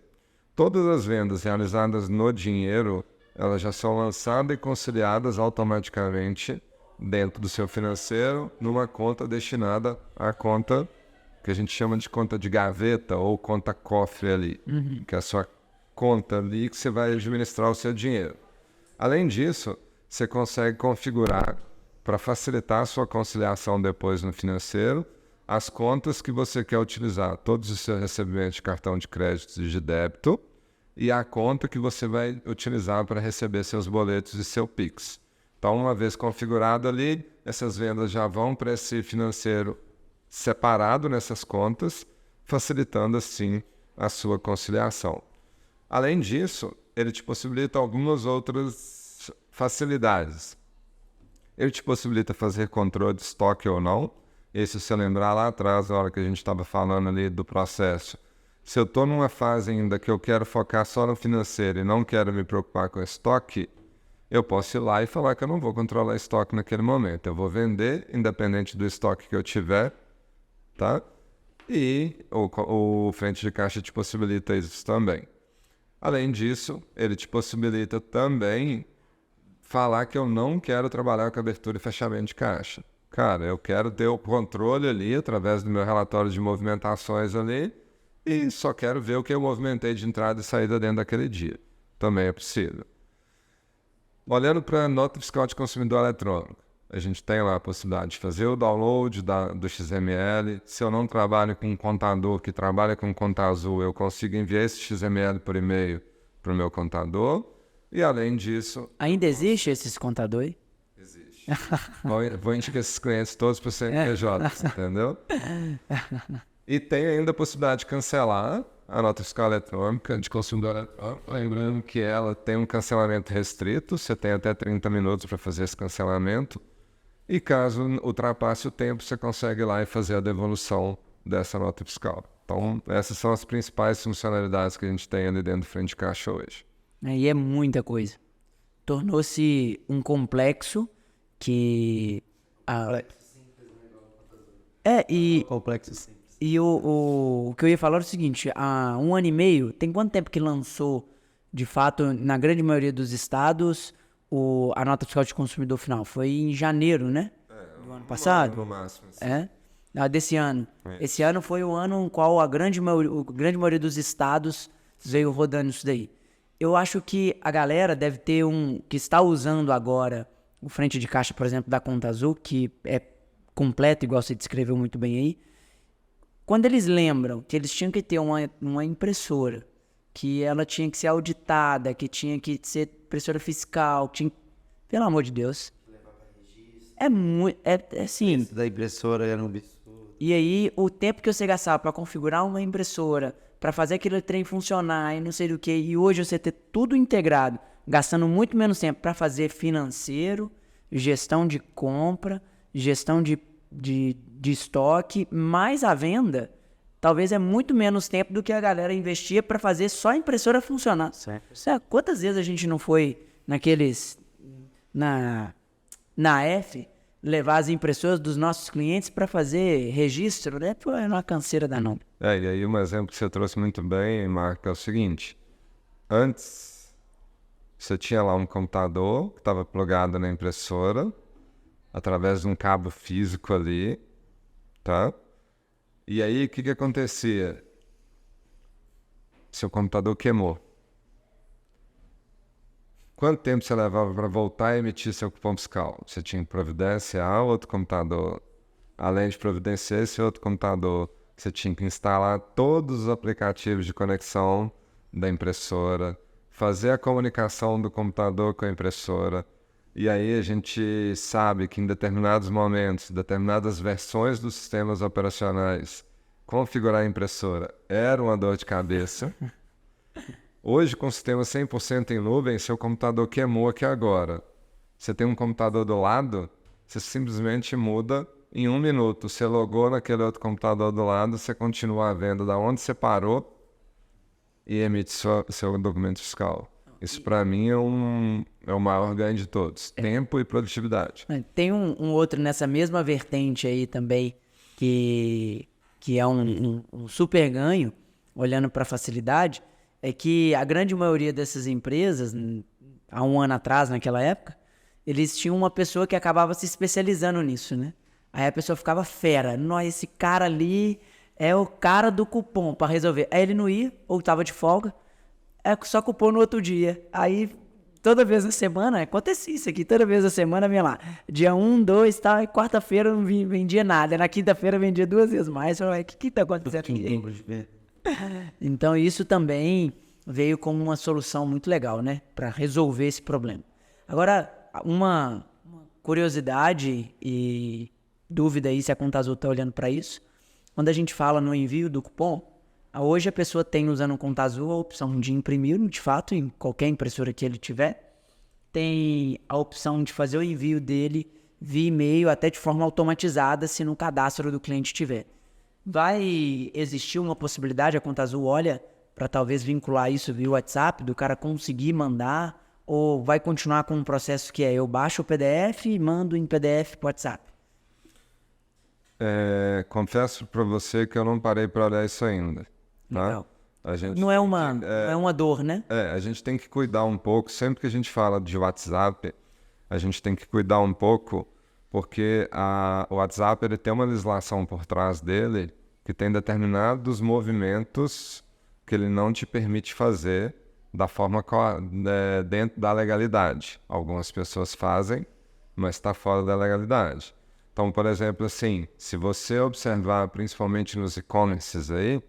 Todas as vendas realizadas no dinheiro, elas já são lançadas e conciliadas automaticamente dentro do seu financeiro, numa conta destinada à conta que a gente chama de conta de gaveta ou conta cofre ali, que é a sua conta ali que você vai administrar o seu dinheiro. Além disso, você consegue configurar, para facilitar a sua conciliação depois no financeiro, as contas que você quer utilizar, todos os seus recebimentos de cartão de crédito e de débito, e a conta que você vai utilizar para receber seus boletos e seu Pix. Então, uma vez configurado ali, essas vendas já vão para esse financeiro separado nessas contas, facilitando assim a sua conciliação. Além disso, ele te possibilita algumas outras facilidades. Ele te possibilita fazer controle de estoque ou não. E se você lembrar lá atrás, na hora que a gente estava falando ali do processo, se eu estou numa fase ainda que eu quero focar só no financeiro e não quero me preocupar com estoque, eu posso ir lá e falar que eu não vou controlar estoque naquele momento. Eu vou vender, independente do estoque que eu tiver, tá? E o frente de caixa te possibilita isso também. Além disso, ele te possibilita também falar que eu não quero trabalhar com abertura e fechamento de caixa. Cara, eu quero ter o controle ali, através do meu relatório de movimentações ali, e só quero ver o que eu movimentei de entrada e saída dentro daquele dia. Também é possível. Olhando para a nota fiscal de consumidor eletrônico, a gente tem lá a possibilidade de fazer o download do XML. Se eu não trabalho com um contador que trabalha com Conta Azul, eu consigo enviar esse XML por e-mail para o meu contador. E além disso... Ainda existe esses contadores? Existe. Vou indicar esses clientes todos para o CNPJ, entendeu? E tem ainda a possibilidade de cancelar a nota fiscal eletrônica de consumidor eletrônico, lembrando que ela tem um cancelamento restrito, você tem até 30 minutos para fazer esse cancelamento, e caso ultrapasse o tempo, você consegue ir lá e fazer a devolução dessa nota fiscal. Então, essas são as principais funcionalidades que a gente tem ali dentro do frente de caixa hoje. Aí é muita coisa. Tornou-se um complexo que... Complexo sim. E o que eu ia falar é o seguinte, há 1 ano e meio, tem quanto tempo que lançou, de fato, na grande maioria dos estados, a nota fiscal de consumidor final? Foi em janeiro, né? Do ano passado? No máximo. É? Desse ano. Esse ano foi o ano em qual a grande maioria dos estados veio rodando isso daí. Eu acho que a galera deve ter que está usando agora o frente de caixa, por exemplo, da Conta Azul, que é completo, igual você descreveu muito bem aí. Quando eles lembram que eles tinham que ter uma impressora, que ela tinha que ser auditada, que tinha que ser impressora fiscal, pelo amor de Deus. É muito... É assim... Esse da impressora era um absurdo. E aí, o tempo que você gastava para configurar uma impressora, para fazer aquele trem funcionar e não sei do que, e hoje você ter tudo integrado, gastando muito menos tempo para fazer financeiro, gestão de compra, gestão de estoque, mais a venda, talvez é muito menos tempo do que a galera investia para fazer só a impressora funcionar. Certo. Quantas vezes a gente não foi na F levar as impressoras dos nossos clientes para fazer registro, né? Foi uma canseira danada. E aí um exemplo que você trouxe muito bem, Marco, é o seguinte. Antes, você tinha lá um computador que estava plugado na impressora, através de um cabo físico ali, tá? E aí, o que acontecia? Seu computador queimou. Quanto tempo você levava para voltar e emitir seu cupom fiscal? Você tinha que providenciar outro computador. Além de providenciar esse outro computador, você tinha que instalar todos os aplicativos de conexão da impressora, fazer a comunicação do computador com a impressora. E aí a gente sabe que em determinados momentos, determinadas versões dos sistemas operacionais, configurar a impressora era uma dor de cabeça. Hoje, com o sistema 100% em nuvem, seu computador queimou aqui agora. Você tem um computador do lado, você simplesmente muda em 1 minuto. Você logou naquele outro computador do lado, você continua a venda da onde você parou e emite seu documento fiscal. Isso, para mim, é o maior ganho de todos. Tempo e produtividade. Tem um outro nessa mesma vertente aí também, que que é um super ganho, olhando para a facilidade, é que a grande maioria dessas empresas, há um ano atrás, naquela época, eles tinham uma pessoa que acabava se especializando nisso, né? Aí a pessoa ficava fera. Nossa, esse cara ali é o cara do cupom para resolver. Aí ele não ia, ou tava de folga, só cupom no outro dia. Aí, toda vez na semana, acontecia isso aqui, toda vez na semana vinha lá, dia 1, 2, tal, e quarta-feira não vendia nada, na quinta-feira vendia 2 vezes mais. Eu falei, o que tá acontecendo aqui? Então isso também veio como uma solução muito legal, né, para resolver esse problema. Agora, uma curiosidade e dúvida aí se a Conta Azul está olhando para isso, quando a gente fala no envio do cupom, hoje a pessoa tem, usando o Conta Azul, a opção de imprimir, de fato, em qualquer impressora que ele tiver, tem a opção de fazer o envio dele via e-mail, até de forma automatizada, se no cadastro do cliente tiver. Vai existir uma possibilidade, a Conta Azul olha para talvez vincular isso via WhatsApp, do cara conseguir mandar, ou vai continuar com um processo que é eu baixo o PDF e mando em PDF para o WhatsApp? Confesso para você que eu não parei para olhar isso ainda. Tá? Legal. A gente Não é uma dor, né? a gente tem que cuidar um pouco, sempre que a gente fala de WhatsApp, a gente tem que cuidar um pouco, porque o WhatsApp ele tem uma legislação por trás dele que tem determinados movimentos que ele não te permite fazer da forma dentro da legalidade. Algumas pessoas fazem, mas está fora da legalidade. Então, por exemplo, assim, se você observar principalmente nos e-commerces aí,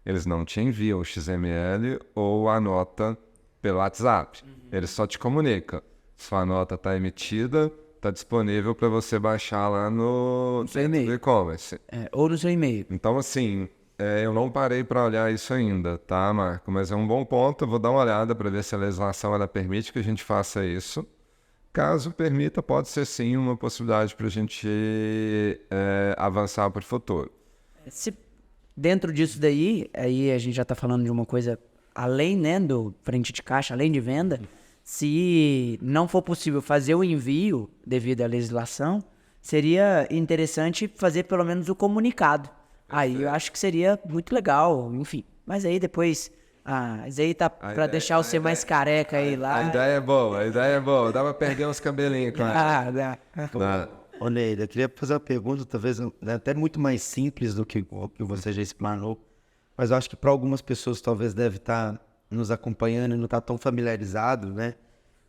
eles não te enviam o XML ou a nota pelo WhatsApp. Eles só te comunicam. Sua nota está emitida, está disponível para você baixar lá no e-commerce. Ou no seu e-mail. Então, assim, eu não parei para olhar isso ainda, tá, Marco? Mas é um bom ponto. Eu vou dar uma olhada para ver se a legislação ela permite que a gente faça isso. Caso permita, pode ser sim uma possibilidade para a gente avançar para o futuro. Dentro disso daí, aí a gente já está falando de uma coisa além, né, do frente de caixa, além de venda. Se não for possível fazer o envio devido à legislação, seria interessante fazer pelo menos o comunicado. Aí eu acho que seria muito legal, enfim. Mas aí depois, isso aí tá para deixar você mais careca aí lá. A ideia é boa. Dá para perder uns cabelinhos, claro. Dá. Ô, Neida, eu queria fazer uma pergunta, talvez até muito mais simples do que o que você já explanou, mas eu acho que para algumas pessoas talvez deve estar nos acompanhando e não estar tão familiarizado, né,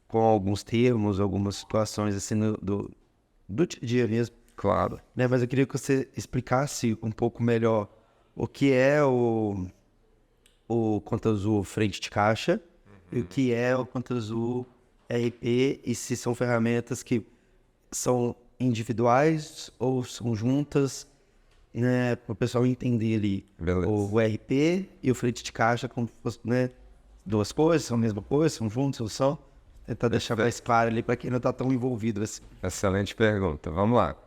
com alguns termos, algumas situações assim do dia a dia mesmo. Claro. Né, mas eu queria que você explicasse um pouco melhor o que é o Conta Azul frente de caixa e o que é o Conta Azul RP e se são ferramentas que são individuais ou são juntas, né, para o pessoal entender ali. Beleza. O RP e o frente de caixa como se fosse, né, duas coisas, são a mesma coisa, são juntos, ou são? Tentar deixar mais claro ali para quem não está tão envolvido assim. Excelente pergunta. Vamos lá.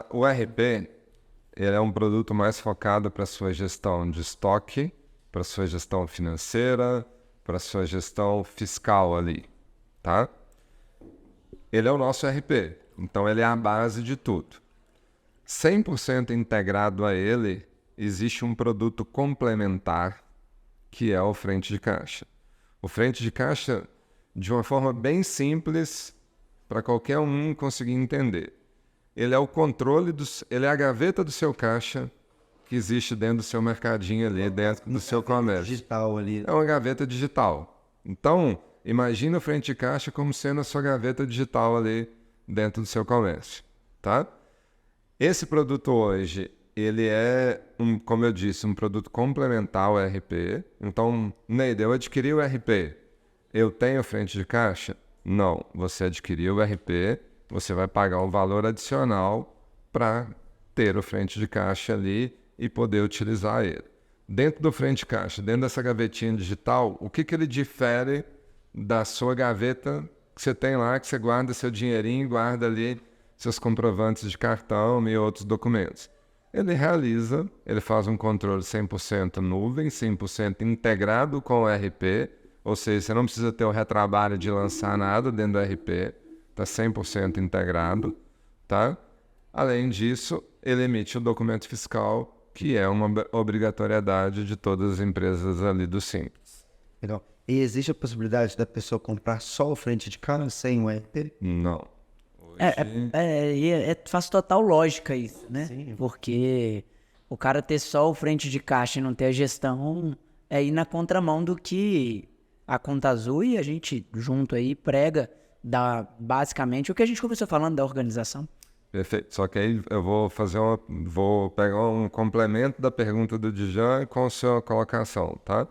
O RP ele é um produto mais focado para a sua gestão de estoque, para a sua gestão financeira, para a sua gestão fiscal ali, tá? Ele é o nosso RP, então ele é a base de tudo. 100% integrado a ele, existe um produto complementar, que é o frente de caixa. O frente de caixa, de uma forma bem simples, para qualquer um conseguir entender. Ele é o controle, ele é a gaveta do seu caixa que existe dentro do seu mercadinho ali, dentro do seu comércio. Digital ali. É uma gaveta digital. Então, imagina o frente de caixa como sendo a sua gaveta digital ali dentro do seu comércio, tá? Esse produto hoje, ele é, como eu disse, um produto complementar ao RP. Então, Neida, eu adquiri o RP, eu tenho frente de caixa? Não, você adquiriu o RP, você vai pagar um valor adicional para ter o frente de caixa ali e poder utilizar ele. Dentro do frente de caixa, dentro dessa gavetinha digital, o que ele difere da sua gaveta que você tem lá, que você guarda seu dinheirinho, guarda ali seus comprovantes de cartão e outros documentos? Ele faz um controle 100% nuvem, 100% integrado com o RP, ou seja, você não precisa ter o retrabalho de lançar nada dentro do RP, está 100% integrado, tá? Além disso, ele emite o documento fiscal, que é uma obrigatoriedade de todas as empresas ali do Simples. Legal. E existe a possibilidade da pessoa comprar só o frente de caixa sem o RP? Não. Hoje... Faz total lógica isso, né? Sim. Porque o cara ter só o frente de caixa e não ter a gestão é ir na contramão do que a Conta Azul e a gente junto aí prega basicamente o que a gente começou falando da organização. Perfeito. Só que aí eu vou pegar um complemento da pergunta do Djan com a sua colocação, tá?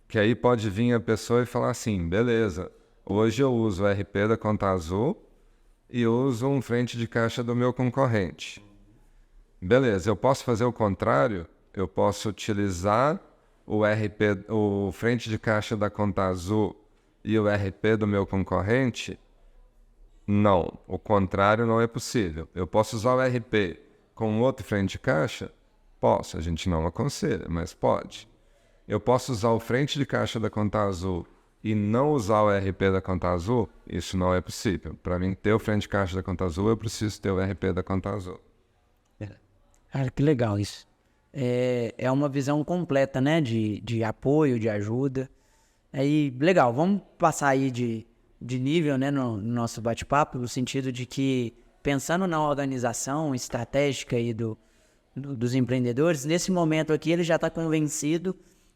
Que aí pode vir a pessoa e falar assim, beleza, hoje eu uso o RP da Conta Azul e uso um frente de caixa do meu concorrente. Beleza, eu posso fazer o contrário? Eu posso utilizar o frente de caixa da Conta Azul e o RP do meu concorrente? Não, o contrário não é possível. Eu posso usar o RP com outro frente de caixa? Posso, a gente não aconselha, mas pode. Eu posso usar o frente de caixa da Conta Azul e não usar o RP da Conta Azul? Isso não é possível. Para mim ter o frente de caixa da Conta Azul, eu preciso ter o RP da Conta Azul. Cara, que legal isso. É uma visão completa, né? De apoio, de ajuda. Aí, legal, vamos passar aí de nível, né, no nosso bate-papo, no sentido de que, pensando na organização estratégica aí dos empreendedores, nesse momento aqui ele já está convencido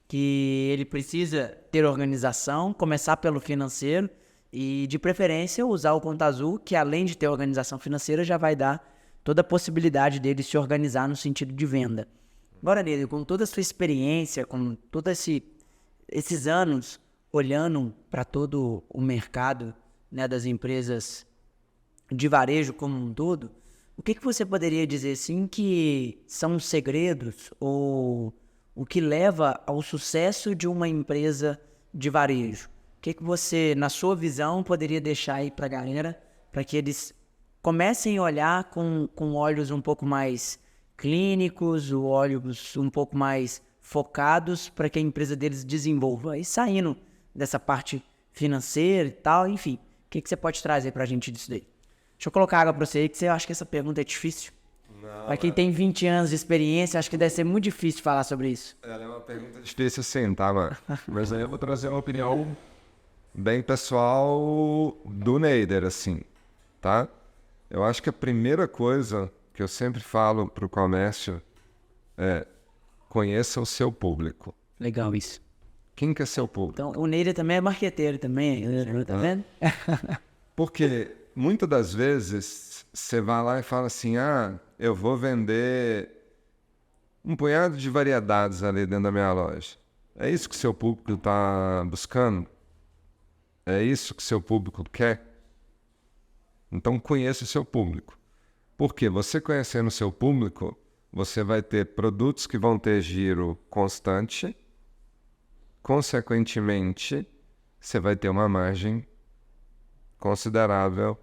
que ele precisa ter organização, começar pelo financeiro e, de preferência, usar o Conta Azul, que além de ter organização financeira, já vai dar toda a possibilidade dele se organizar no sentido de venda. Agora, Nele, com toda a sua experiência, com todos esses anos olhando para todo o mercado, né, das empresas de varejo como um todo, o que você poderia dizer assim que são os segredos ou o que leva ao sucesso de uma empresa de varejo? O que você, na sua visão, poderia deixar aí para a galera, para que eles comecem a olhar com olhos um pouco mais clínicos, olhos um pouco mais focados para que a empresa deles desenvolva? E saindo dessa parte financeira e tal, enfim, o que você pode trazer para a gente disso daí? Deixa eu colocar água para você aí, que você acha que essa pergunta é difícil. Para quem tem 20 anos de experiência, acho que deve ser muito difícil falar sobre isso. Ela é uma pergunta difícil sim, tá, mano? Mas aí eu vou trazer uma opinião bem pessoal do Neider, assim, tá? Eu acho que a primeira coisa que eu sempre falo pro comércio é conheça o seu público. Legal isso. Quem que é seu público? Então, o Neider também é marqueteiro também, tá vendo? Porque muitas das vezes você vai lá e fala assim, eu vou vender um punhado de variedades ali dentro da minha loja. É isso que seu público está buscando? É isso que seu público quer? Então conheça o seu público. Porque você conhecendo o seu público, você vai ter produtos que vão ter giro constante, consequentemente, você vai ter uma margem considerável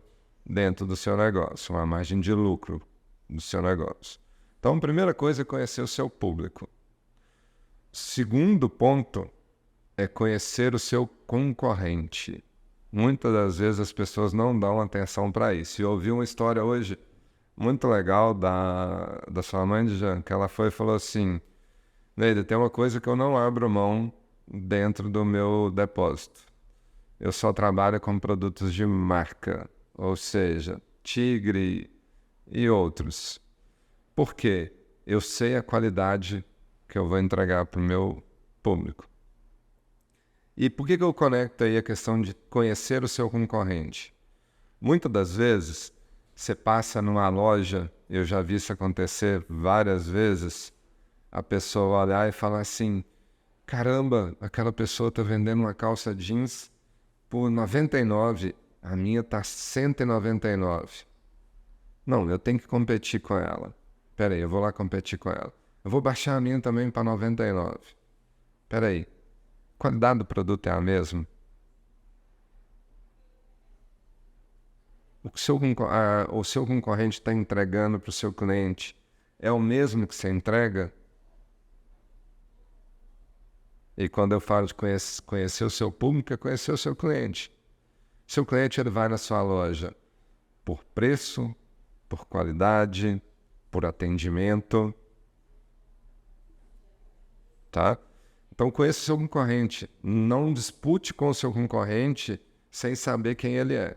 dentro do seu negócio, uma margem de lucro do seu negócio. Então, a primeira coisa é conhecer o seu público. Segundo ponto é conhecer o seu concorrente. Muitas das vezes as pessoas não dão atenção para isso. Eu ouvi uma história hoje muito legal da sua mãe, Jean, que ela foi e falou assim, Neida, tem uma coisa que eu não abro mão dentro do meu depósito. Eu só trabalho com produtos de marca, ou seja, Tigre e outros. Por quê? Eu sei a qualidade que eu vou entregar para o meu público. E por que eu conecto aí a questão de conhecer o seu concorrente? Muitas das vezes, você passa numa loja, eu já vi isso acontecer várias vezes, a pessoa olhar e falar assim, caramba, aquela pessoa está vendendo uma calça jeans por 99, a minha está 199. Não, eu tenho que competir com ela. Espera aí, eu vou lá competir com ela. Eu vou baixar a minha também para 99. Espera aí, a qualidade do produto é a mesma? O seu concorrente está entregando para o seu cliente é o mesmo que você entrega? E quando eu falo de conhecer o seu público, é conhecer o seu cliente. Seu cliente ele vai na sua loja por preço, por qualidade, por atendimento, tá? Então conheça o seu concorrente. Não dispute com o seu concorrente sem saber quem ele é.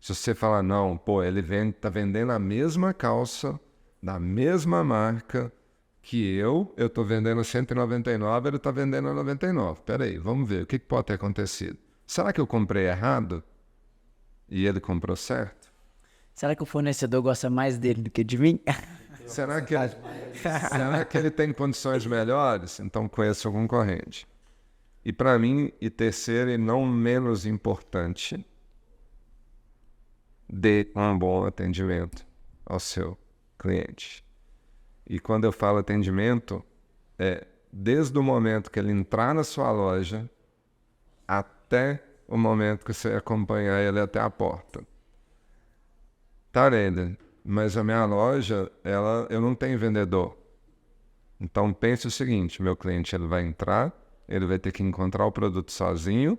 Se você falar, não, pô, ele tá vendendo a mesma calça, da mesma marca que eu tô vendendo 199, ele tá vendendo a 99. Peraí, vamos ver, o que pode ter acontecido? Será que eu comprei errado? E ele comprou certo? Será que o fornecedor gosta mais dele do que de mim? Será que ele tem condições melhores? Então conheça o concorrente. E para mim, e terceiro e não menos importante, dê um bom atendimento ao seu cliente. E quando eu falo atendimento, é desde o momento que ele entrar na sua loja até o momento que você acompanhar ele até a porta. Tá, Reda, mas a minha loja, eu não tenho vendedor. Então pense o seguinte, meu cliente ele vai entrar, ele vai ter que encontrar o produto sozinho,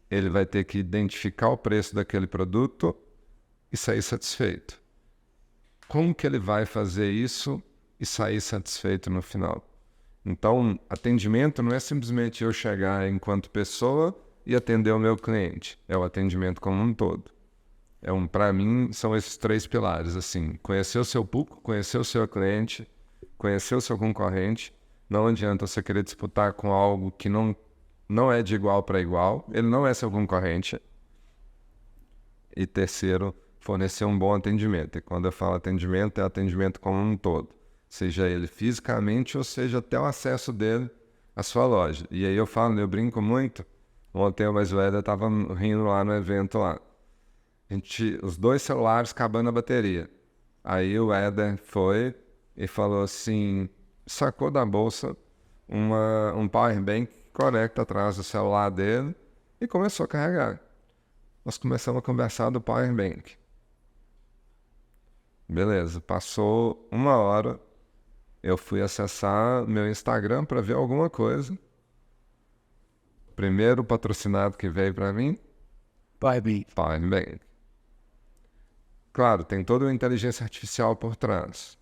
ele vai ter que identificar o preço daquele produto e sair satisfeito. Como que ele vai fazer isso e sair satisfeito no final? Então, atendimento não é simplesmente eu chegar enquanto pessoa e atender o meu cliente. É o atendimento como um todo. Para mim, são esses 3 pilares, assim, conhecer o seu público, conhecer o seu cliente, conhecer o seu concorrente. Não adianta você querer disputar com algo que não é de igual para igual, ele não é seu concorrente. E terceiro, fornecer um bom atendimento. E quando eu falo atendimento, é atendimento como um todo. Seja ele fisicamente ou seja até o acesso dele à sua loja. E aí eu brinco muito. Ontem o Wesley estava rindo lá no evento lá. Os 2 celulares acabando a bateria. Aí o Éder foi e falou assim, sacou da bolsa um power bank que conecta atrás do celular dele e começou a carregar. Nós começamos a conversar do power bank. Beleza, passou 1 hora, eu fui acessar meu Instagram para ver alguma coisa. Primeiro patrocinado que veio para mim, Power Bank. Claro, tem toda uma inteligência artificial por trás.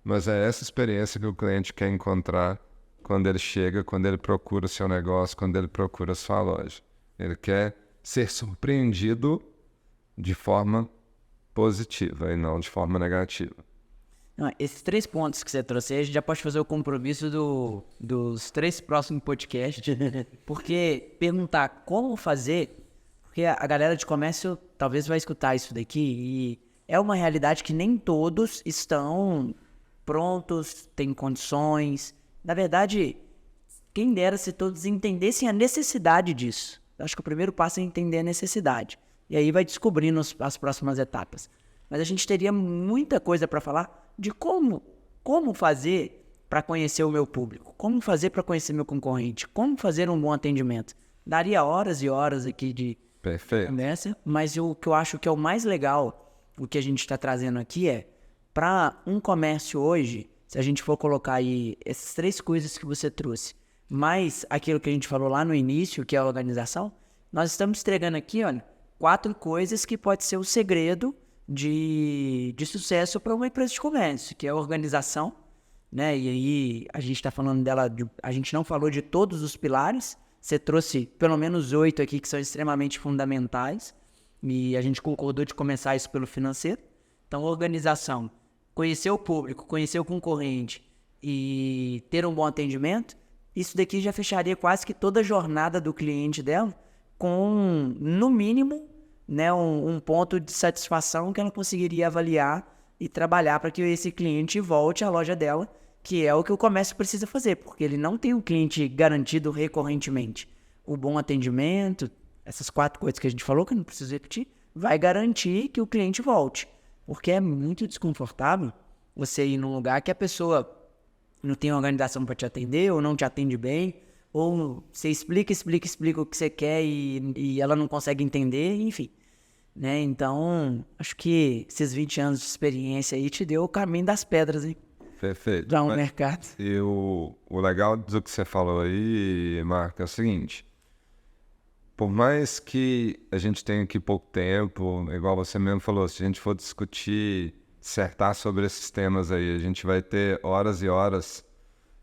Mas é essa experiência que o cliente quer encontrar quando ele chega, quando ele procura o seu negócio, quando ele procura a sua loja. Ele quer ser surpreendido de forma positiva e não de forma negativa. Não, esses 3 pontos que você trouxe aí, a gente já pode fazer o compromisso dos 3 próximos podcasts, porque perguntar como fazer, porque a galera de comércio talvez vai escutar isso daqui e é uma realidade que nem todos estão prontos, têm condições. Na verdade, quem dera se todos entendessem a necessidade disso. Acho que o primeiro passo é entender a necessidade. E aí vai descobrindo as próximas etapas. Mas a gente teria muita coisa para falar de como fazer para conhecer o meu público, como fazer para conhecer meu concorrente, como fazer um bom atendimento. Daria horas e horas aqui de conversa, mas o que eu acho que é o mais legal, o que a gente está trazendo aqui é, para um comércio hoje, se a gente for colocar aí essas 3 coisas que você trouxe, mais aquilo que a gente falou lá no início, que é a organização, nós estamos entregando aqui, olha, 4 coisas que pode ser o segredo de sucesso para uma empresa de comércio, que é a organização, né? E aí a gente está falando dela, a gente não falou de todos os pilares, você trouxe pelo menos 8 aqui que são extremamente fundamentais e a gente concordou de começar isso pelo financeiro. Então, organização, conhecer o público, conhecer o concorrente e ter um bom atendimento, isso daqui já fecharia quase que toda a jornada do cliente dela com, no mínimo, né, um ponto de satisfação que ela conseguiria avaliar e trabalhar para que esse cliente volte à loja dela, que é o que o comércio precisa fazer, porque ele não tem um cliente garantido recorrentemente. O bom atendimento, essas 4 coisas que a gente falou, que eu não preciso repetir, vai garantir que o cliente volte. Porque é muito desconfortável você ir num lugar que a pessoa não tem organização para te atender, ou não te atende bem, ou você explica o que você quer e ela não consegue entender, enfim. Né? Então, acho que esses 20 anos de experiência aí te deu o caminho das pedras, hein? Perfeito. Para um mercado. E o legal do que você falou aí, Marco, é o seguinte. por mais que a gente tenha aqui pouco tempo, igual você mesmo falou, se a gente for discutir, dissertar sobre esses temas aí, a gente vai ter horas e horas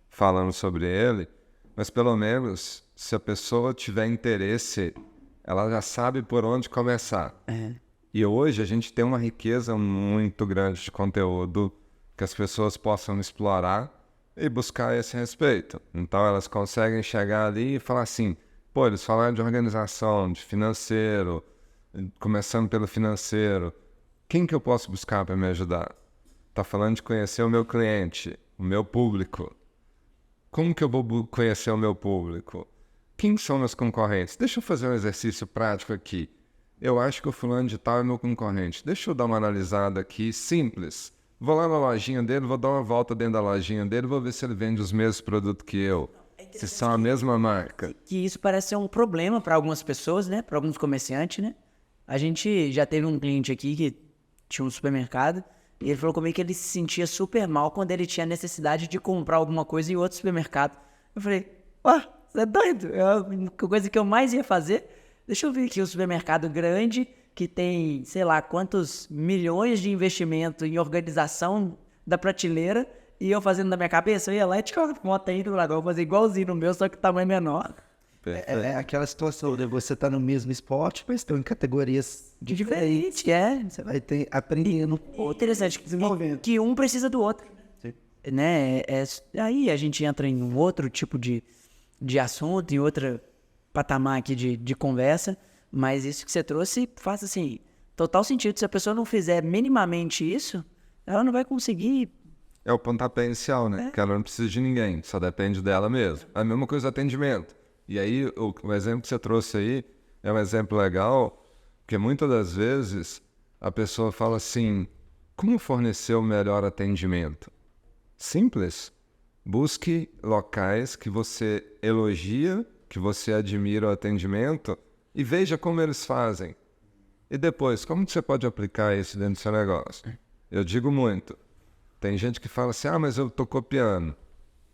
falando sobre ele, mas pelo menos, se a pessoa tiver interesse, ela já sabe por onde começar. E hoje a gente tem uma riqueza muito grande de conteúdo que as pessoas possam explorar e buscar esse respeito. Então elas conseguem chegar ali e falar assim, pô, eles falaram de organização, de financeiro, começando pelo financeiro. Quem que eu posso buscar para me ajudar? Tá falando de conhecer o meu cliente, o meu público. Como que eu vou conhecer o meu público? Quem são meus concorrentes? Deixa eu fazer um exercício prático aqui. Eu acho que o fulano de tal é meu concorrente. Deixa eu dar uma analisada aqui, simples. Vou lá na lojinha dele, vou dar uma volta dentro da lojinha dele, vou ver se ele vende os mesmos produtos que eu. Se são a mesma marca. Que isso parece ser um problema para algumas pessoas, né? Para alguns comerciantes, né? A gente já teve um cliente aqui que tinha um supermercado e ele falou comigo que ele se sentia super mal quando ele tinha necessidade de comprar alguma coisa em outro supermercado. Eu falei, você é doido? É a coisa que eu mais ia fazer. Deixa eu ver aqui um supermercado grande que tem, sei lá, quantos milhões de investimento em organização da prateleira e eu fazendo na minha cabeça, eu ia lá e tinha uma moto aí do lado, eu vou fazer igualzinho no meu, só que tamanho menor. É aquela situação, né? Você tá no mesmo esporte, mas estão em categorias diferentes. Diferente, Você vai ter aprendendo. Interessante, Desenvolvendo. que um precisa do outro. Sim. Né? Aí a gente entra em um outro tipo de assunto, em outro patamar aqui de conversa, mas isso que você trouxe faz, assim, total sentido. Se a pessoa não fizer minimamente isso, ela não vai conseguir. É o pontapé inicial, né? Que ela não precisa de ninguém, só depende dela mesma. A mesma coisa do atendimento. E aí, o exemplo que você trouxe aí é um exemplo legal, porque muitas das vezes a pessoa fala assim, como fornecer o melhor atendimento? Simples. Busque locais que você elogia, que você admira o atendimento e veja como eles fazem. E depois, como que você pode aplicar isso dentro do seu negócio? Eu digo muito. Tem gente que fala assim, mas eu estou copiando.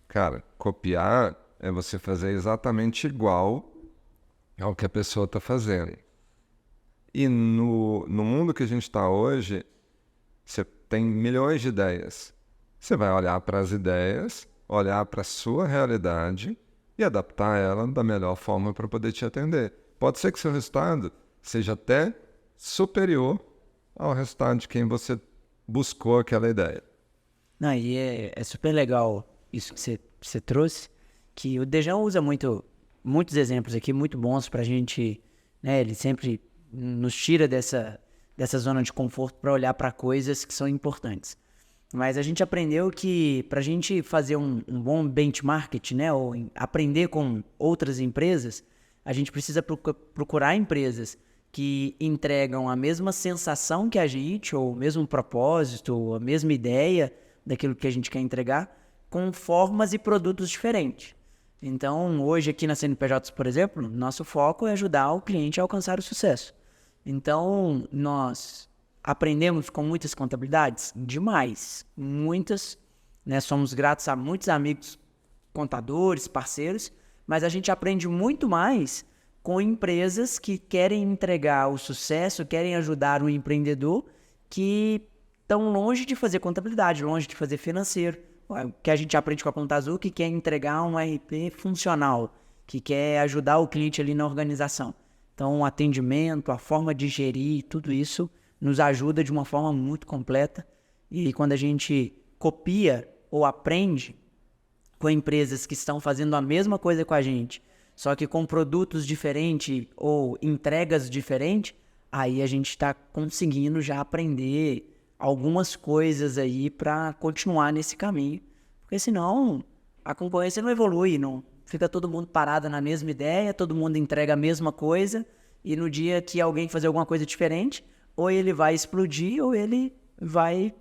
Cara, copiar é você fazer exatamente igual ao que a pessoa está fazendo. E no mundo que a gente está hoje, você tem milhões de ideias. Você vai olhar para as ideias, olhar para a sua realidade e adaptar ela da melhor forma para poder te atender. Pode ser que seu resultado seja até superior ao resultado de quem você buscou aquela ideia. Não, e é super legal isso que você trouxe, que o Dejão usa muitos exemplos aqui, muito bons pra gente, né? Ele sempre nos tira dessa zona de conforto para olhar para coisas que são importantes. Mas a gente aprendeu que pra gente fazer um bom benchmark, né? Ou aprender com outras empresas, a gente precisa procurar empresas que entregam a mesma sensação que a gente, ou o mesmo propósito, ou a mesma ideia daquilo que a gente quer entregar, com formas e produtos diferentes. Então, hoje aqui na CNPJ, por exemplo, nosso foco é ajudar o cliente a alcançar o sucesso. Então, nós aprendemos com muitas contabilidades? Demais. Muitas, né? Somos gratos a muitos amigos contadores, parceiros, mas a gente aprende muito mais com empresas que querem entregar o sucesso, querem ajudar o empreendedor que estão longe de fazer contabilidade, longe de fazer financeiro. O que a gente aprende com a Conta Azul, que quer entregar um RP funcional, que quer ajudar o cliente ali na organização. Então, o atendimento, a forma de gerir, tudo isso nos ajuda de uma forma muito completa. E quando a gente copia ou aprende com empresas que estão fazendo a mesma coisa com a gente, só que com produtos diferentes ou entregas diferentes, aí a gente está conseguindo já aprender algumas coisas aí para continuar nesse caminho. Porque senão a concorrência não evolui, não fica todo mundo parado na mesma ideia, todo mundo entrega a mesma coisa e no dia que alguém fazer alguma coisa diferente, ou ele vai explodir ou ele vai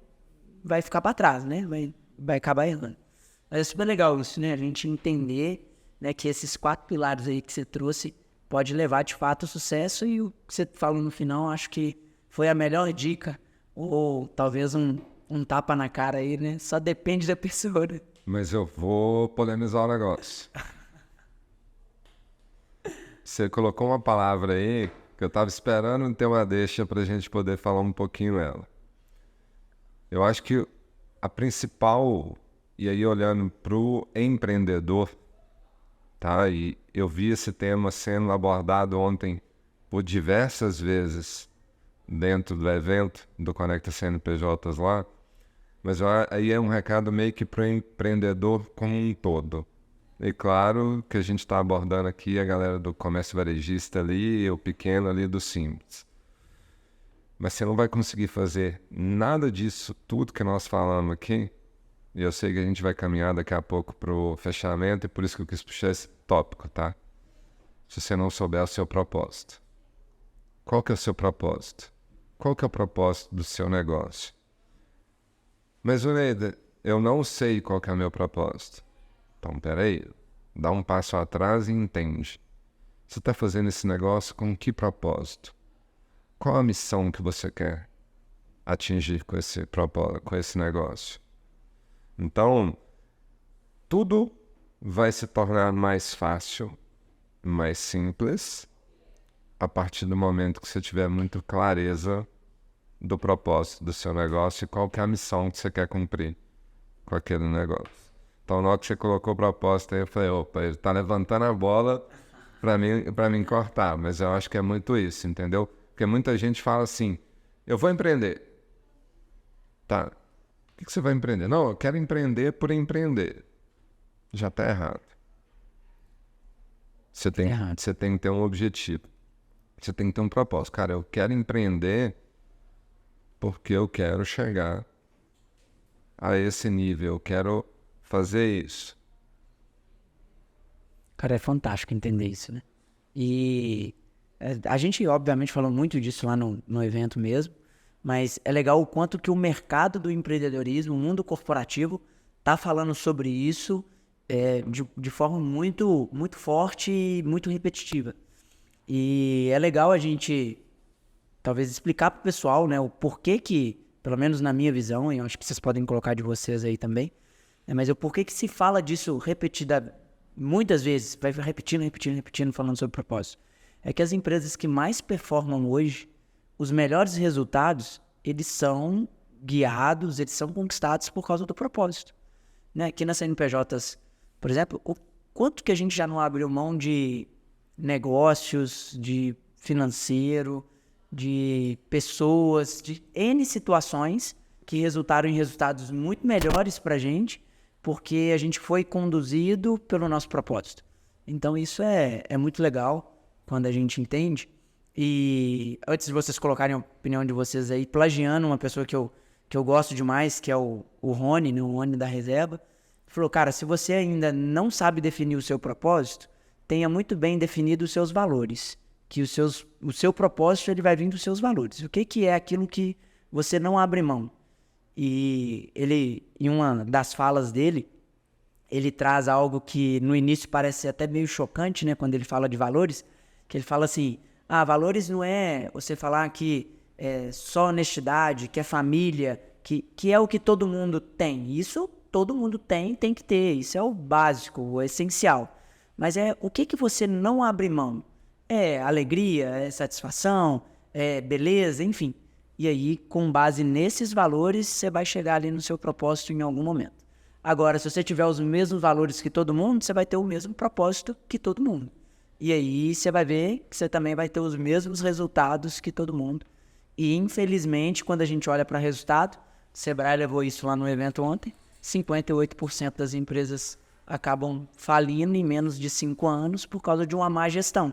ficar para trás, né? Vai acabar errando. Mas é super legal isso, né? A gente entender, né, que esses 4 pilares aí que você trouxe pode levar de fato ao sucesso, e o que você falou no final, acho que foi a melhor dica, ou talvez um tapa na cara aí, né? Só depende da pessoa, né? Mas eu vou polemizar o negócio. Você colocou uma palavra aí que eu estava esperando ter uma deixa para a gente poder falar um pouquinho ela. Eu acho que a principal, e aí olhando para o empreendedor, tá? E eu vi esse tema sendo abordado ontem por diversas vezes dentro do evento do Conecta CNPJs lá, mas aí é um recado meio que para o empreendedor como um todo. E claro que a gente está abordando aqui a galera do comércio varejista ali, o pequeno ali do simples. Mas você não vai conseguir fazer nada disso, tudo que nós falamos aqui, e eu sei que a gente vai caminhar daqui a pouco para o fechamento, e por isso que eu quis puxar esse tópico, tá? Se você não souber o seu propósito. Qual que é o seu propósito? Qual que é o propósito do seu negócio? Mas, Uneida, eu não sei qual que é o meu propósito. Então, peraí, dá um passo atrás e entende. Você está fazendo esse negócio com que propósito? Qual a missão que você quer atingir com esse propósito, com esse negócio? Então, tudo vai se tornar mais fácil, mais simples, a partir do momento que você tiver muito clareza do propósito do seu negócio e qual que é a missão que você quer cumprir com aquele negócio. Então, na hora que você colocou o propósito aí, eu falei, opa, ele tá levantando a bola para mim cortar, mas eu acho que é muito isso, entendeu? Porque muita gente fala assim, eu vou empreender. Tá, o que você vai empreender? Não, eu quero empreender por empreender. Já tá errado. Você tem que ter um objetivo. Você tem que ter um propósito. Cara, eu quero empreender porque eu quero chegar a esse nível, eu quero fazer isso. Cara, é fantástico entender isso, né? E a gente, obviamente, falou muito disso lá no evento mesmo, mas é legal o quanto que o mercado do empreendedorismo, o mundo corporativo, tá falando sobre isso de forma muito, muito forte e muito repetitiva. E é legal a gente, talvez, explicar pro pessoal, né, o porquê que, pelo menos na minha visão, e eu acho que vocês podem colocar de vocês aí também, mas o porquê que se fala disso muitas vezes, vai repetindo, falando sobre propósito. É que as empresas que mais performam hoje, os melhores resultados, eles são guiados, eles são conquistados por causa do propósito. Né? Aqui nas CNPJs, por exemplo, o quanto que a gente já não abriu mão de negócios, de financeiro, de pessoas, de N situações que resultaram em resultados muito melhores para a gente, porque a gente foi conduzido pelo nosso propósito. Então isso é muito legal quando a gente entende. E antes de vocês colocarem a opinião de vocês aí, plagiando uma pessoa que eu gosto demais, que é o Rony, né, o Rony da Reserva, falou, cara, se você ainda não sabe definir o seu propósito, tenha muito bem definido os seus valores, que o seu propósito ele vai vir dos seus valores. O que é aquilo que você não abre mão? E ele, em uma das falas dele, ele traz algo que no início parece até meio chocante, né, quando ele fala de valores, que ele fala assim, valores não é você falar que é só honestidade, que é família, que é o que todo mundo tem. Isso todo mundo tem que ter, isso é o básico, o essencial. Mas o que você não abre mão? É alegria, é satisfação, é beleza, enfim. E aí, com base nesses valores, você vai chegar ali no seu propósito em algum momento. Agora, se você tiver os mesmos valores que todo mundo, você vai ter o mesmo propósito que todo mundo. E aí, você vai ver que você também vai ter os mesmos resultados que todo mundo. E, infelizmente, quando a gente olha para resultado, o Sebrae levou isso lá no evento ontem, 58% das empresas acabam falindo em menos de 5 anos por causa de uma má gestão.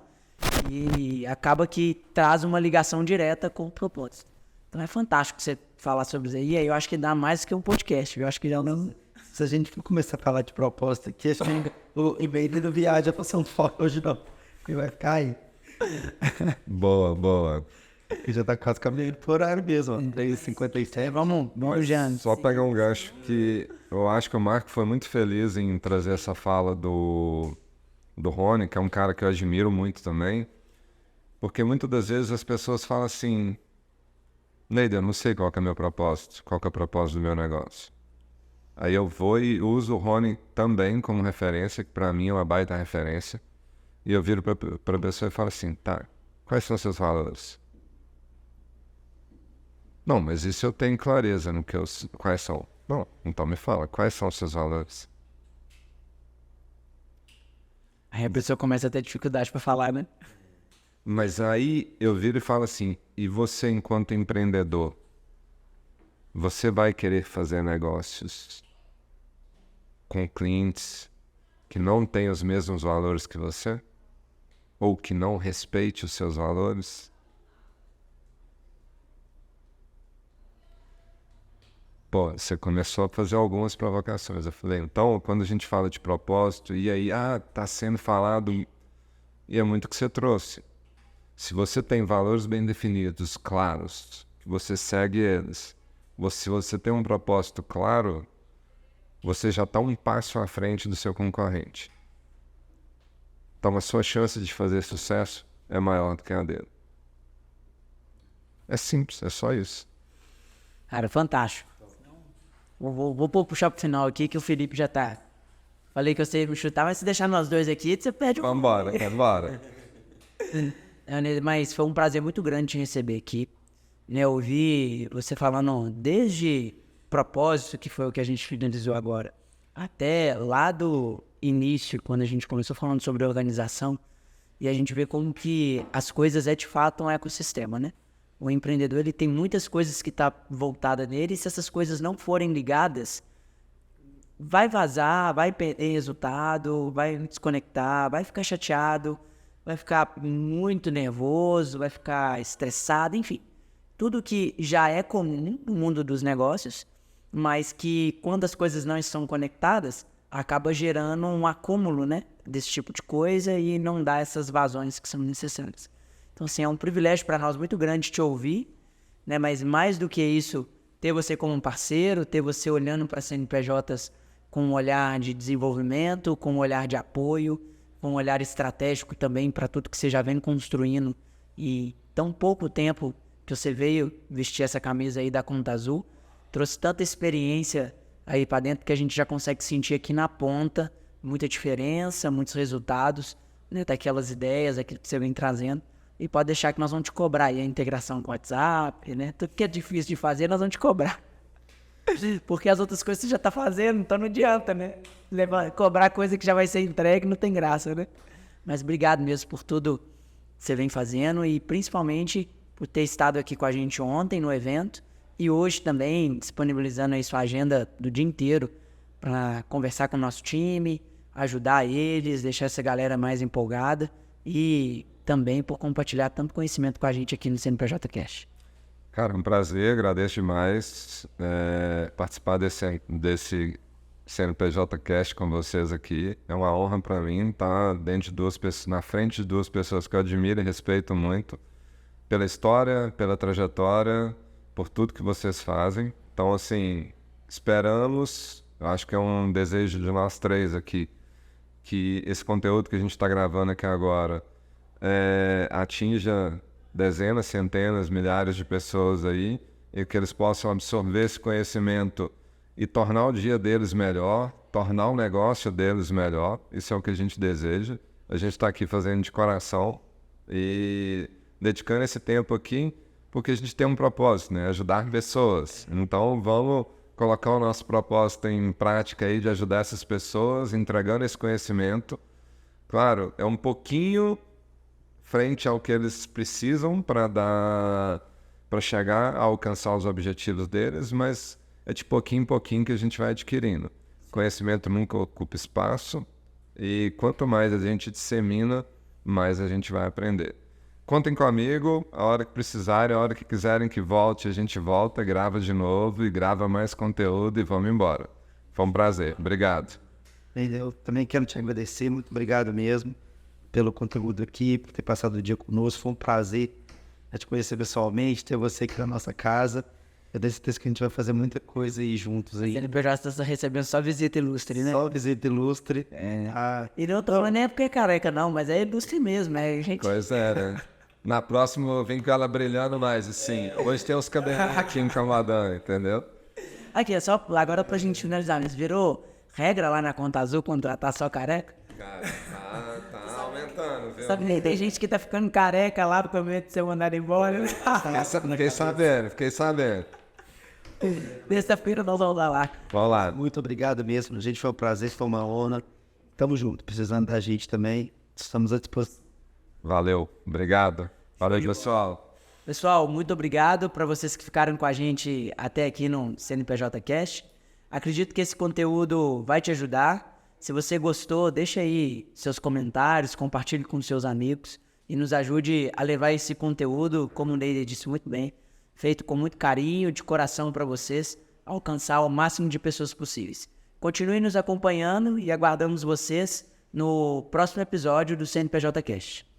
E acaba que traz uma ligação direta com o propósito. Então é fantástico você falar sobre isso aí. E aí eu acho que dá mais que um podcast. Eu acho que já não... Se a gente começar a falar de propósito aqui, acho que o e-mail do viagem para São Paulo hoje não. E vai ficar aí. Boa. E já tá quase caminhando pro horário mesmo, 3h57. Vamos, Jean. Só pegar um gancho que eu acho que o Marco foi muito feliz em trazer essa fala do Rony, que é um cara que eu admiro muito também, porque muitas das vezes as pessoas falam assim, Neide, eu não sei qual que é o meu propósito, qual que é o propósito do meu negócio. Aí eu vou e uso o Rony também como referência, que para mim é uma baita referência. e eu viro para a pessoa e falo assim, tá, quais são os seus valores? Não, mas isso eu tenho clareza no que quais são. Bom, então me fala, quais são os seus valores? Aí a pessoa começa a ter dificuldade para falar, né? Mas aí eu viro e falo assim, e você enquanto empreendedor, você vai querer fazer negócios com clientes que não têm os mesmos valores que você? Ou que não respeite os seus valores? Pô, você começou a fazer algumas provocações. Eu falei, então, quando a gente fala de propósito, e aí, tá sendo falado, e é muito o que você trouxe. Se você tem valores bem definidos, claros, que você segue eles, se você tem um propósito claro, você já está um passo à frente do seu concorrente. Então, a sua chance de fazer sucesso é maior do que a dele. É simples, é só isso. Cara, fantástico. Vou puxar pro final aqui que o Felipe já tá. Falei que você ia me chutar, mas se deixar nós dois aqui, você perde o... Vambora. Mas foi um prazer muito grande te receber aqui. Né, eu ouvi você falando desde propósito, que foi o que a gente finalizou agora, até lá do início, quando a gente começou falando sobre organização, e a gente vê como que as coisas é de fato um ecossistema, né? O empreendedor, ele tem muitas coisas que tá voltada nele, e se essas coisas não forem ligadas, vai vazar, vai perder resultado, vai desconectar, vai ficar chateado, vai ficar muito nervoso, vai ficar estressado, enfim. Tudo que já é comum no mundo dos negócios, mas que quando as coisas não estão conectadas, acaba gerando um acúmulo, né, desse tipo de coisa e não dá essas vazões que são necessárias. Então, assim, é um privilégio para nós muito grande te ouvir, né, mas mais do que isso, ter você como um parceiro, ter você olhando para CNPJs com um olhar de desenvolvimento, com um olhar de apoio, com um olhar estratégico também para tudo que você já vem construindo. E tão pouco tempo que você veio vestir essa camisa aí da Conta Azul, trouxe tanta experiência aí para dentro que a gente já consegue sentir aqui na ponta muita diferença, muitos resultados, né, daquelas ideias, aquilo que você vem trazendo. E pode deixar que nós vamos te cobrar aí a integração com o WhatsApp, né? Tudo que é difícil de fazer, nós vamos te cobrar. Porque as outras coisas você já tá fazendo, então não adianta, né? Cobrar coisa que já vai ser entregue não tem graça, né? Mas obrigado mesmo por tudo que você vem fazendo e principalmente por ter estado aqui com a gente ontem no evento e hoje também disponibilizando aí sua agenda do dia inteiro para conversar com o nosso time, ajudar eles, deixar essa galera mais empolgada e também por compartilhar tanto conhecimento com a gente aqui no CNPJ Cash. Cara, um prazer, agradeço demais participar desse CNPJ Cast com vocês aqui. É uma honra para mim estar dentro de duas pessoas, na frente de duas pessoas que eu admiro e respeito muito pela história, pela trajetória, por tudo que vocês fazem. Então, assim, esperamos, eu acho que é um desejo de nós três aqui, que esse conteúdo que a gente está gravando aqui agora atinja dezenas, centenas, milhares de pessoas aí e que eles possam absorver esse conhecimento e tornar o dia deles melhor, tornar o negócio deles melhor. Isso é o que a gente deseja. A gente está aqui fazendo de coração e dedicando esse tempo aqui porque a gente tem um propósito, né? Ajudar pessoas. Então vamos colocar o nosso propósito em prática aí de ajudar essas pessoas, entregando esse conhecimento. Claro, é um pouquinho frente ao que eles precisam para chegar a alcançar os objetivos deles, mas é de pouquinho em pouquinho que a gente vai adquirindo. Conhecimento nunca ocupa espaço e quanto mais a gente dissemina, mais a gente vai aprender. Contem comigo, a hora que precisarem, a hora que quiserem que volte, a gente volta, grava de novo e grava mais conteúdo e vamos embora. Foi um prazer. Obrigado. Eu também quero te agradecer, muito obrigado mesmo pelo conteúdo aqui, por ter passado o dia conosco. Foi um prazer te conhecer pessoalmente, ter você aqui na nossa casa. Eu tenho certeza que a gente vai fazer muita coisa aí juntos. Aí. O CNPJ está recebendo só visita ilustre, né? Só visita ilustre. E não tô falando nem porque é careca, não, mas é ilustre mesmo, né? Gente... Pois é, né? Na próxima eu venho com ela brilhando mais, assim. Hoje tem os cabelos aqui em Camadã, entendeu? Aqui, é só agora pra gente finalizar, mas virou regra lá na Conta Azul contratar só careca? Cara, tá aumentando. sabe, tem gente que tá ficando careca lá com medo de ser mandado embora. Fiquei sabendo. Terça-feira nós vamos lá. Vamos lá. Muito obrigado mesmo, gente. Foi um prazer, foi uma honra. Tamo junto. Precisando da gente também, estamos à disposição. Valeu. Obrigado. Valeu, pessoal. Pessoal, muito obrigado para vocês que ficaram com a gente até aqui no CNPJ Cast. Acredito que esse conteúdo vai te ajudar. Se você gostou, deixa aí seus comentários, compartilhe com seus amigos e nos ajude a levar esse conteúdo, como o Ney disse muito bem, feito com muito carinho, de coração para vocês, alcançar o máximo de pessoas possíveis. Continue nos acompanhando e aguardamos vocês no próximo episódio do CNPJ Cast.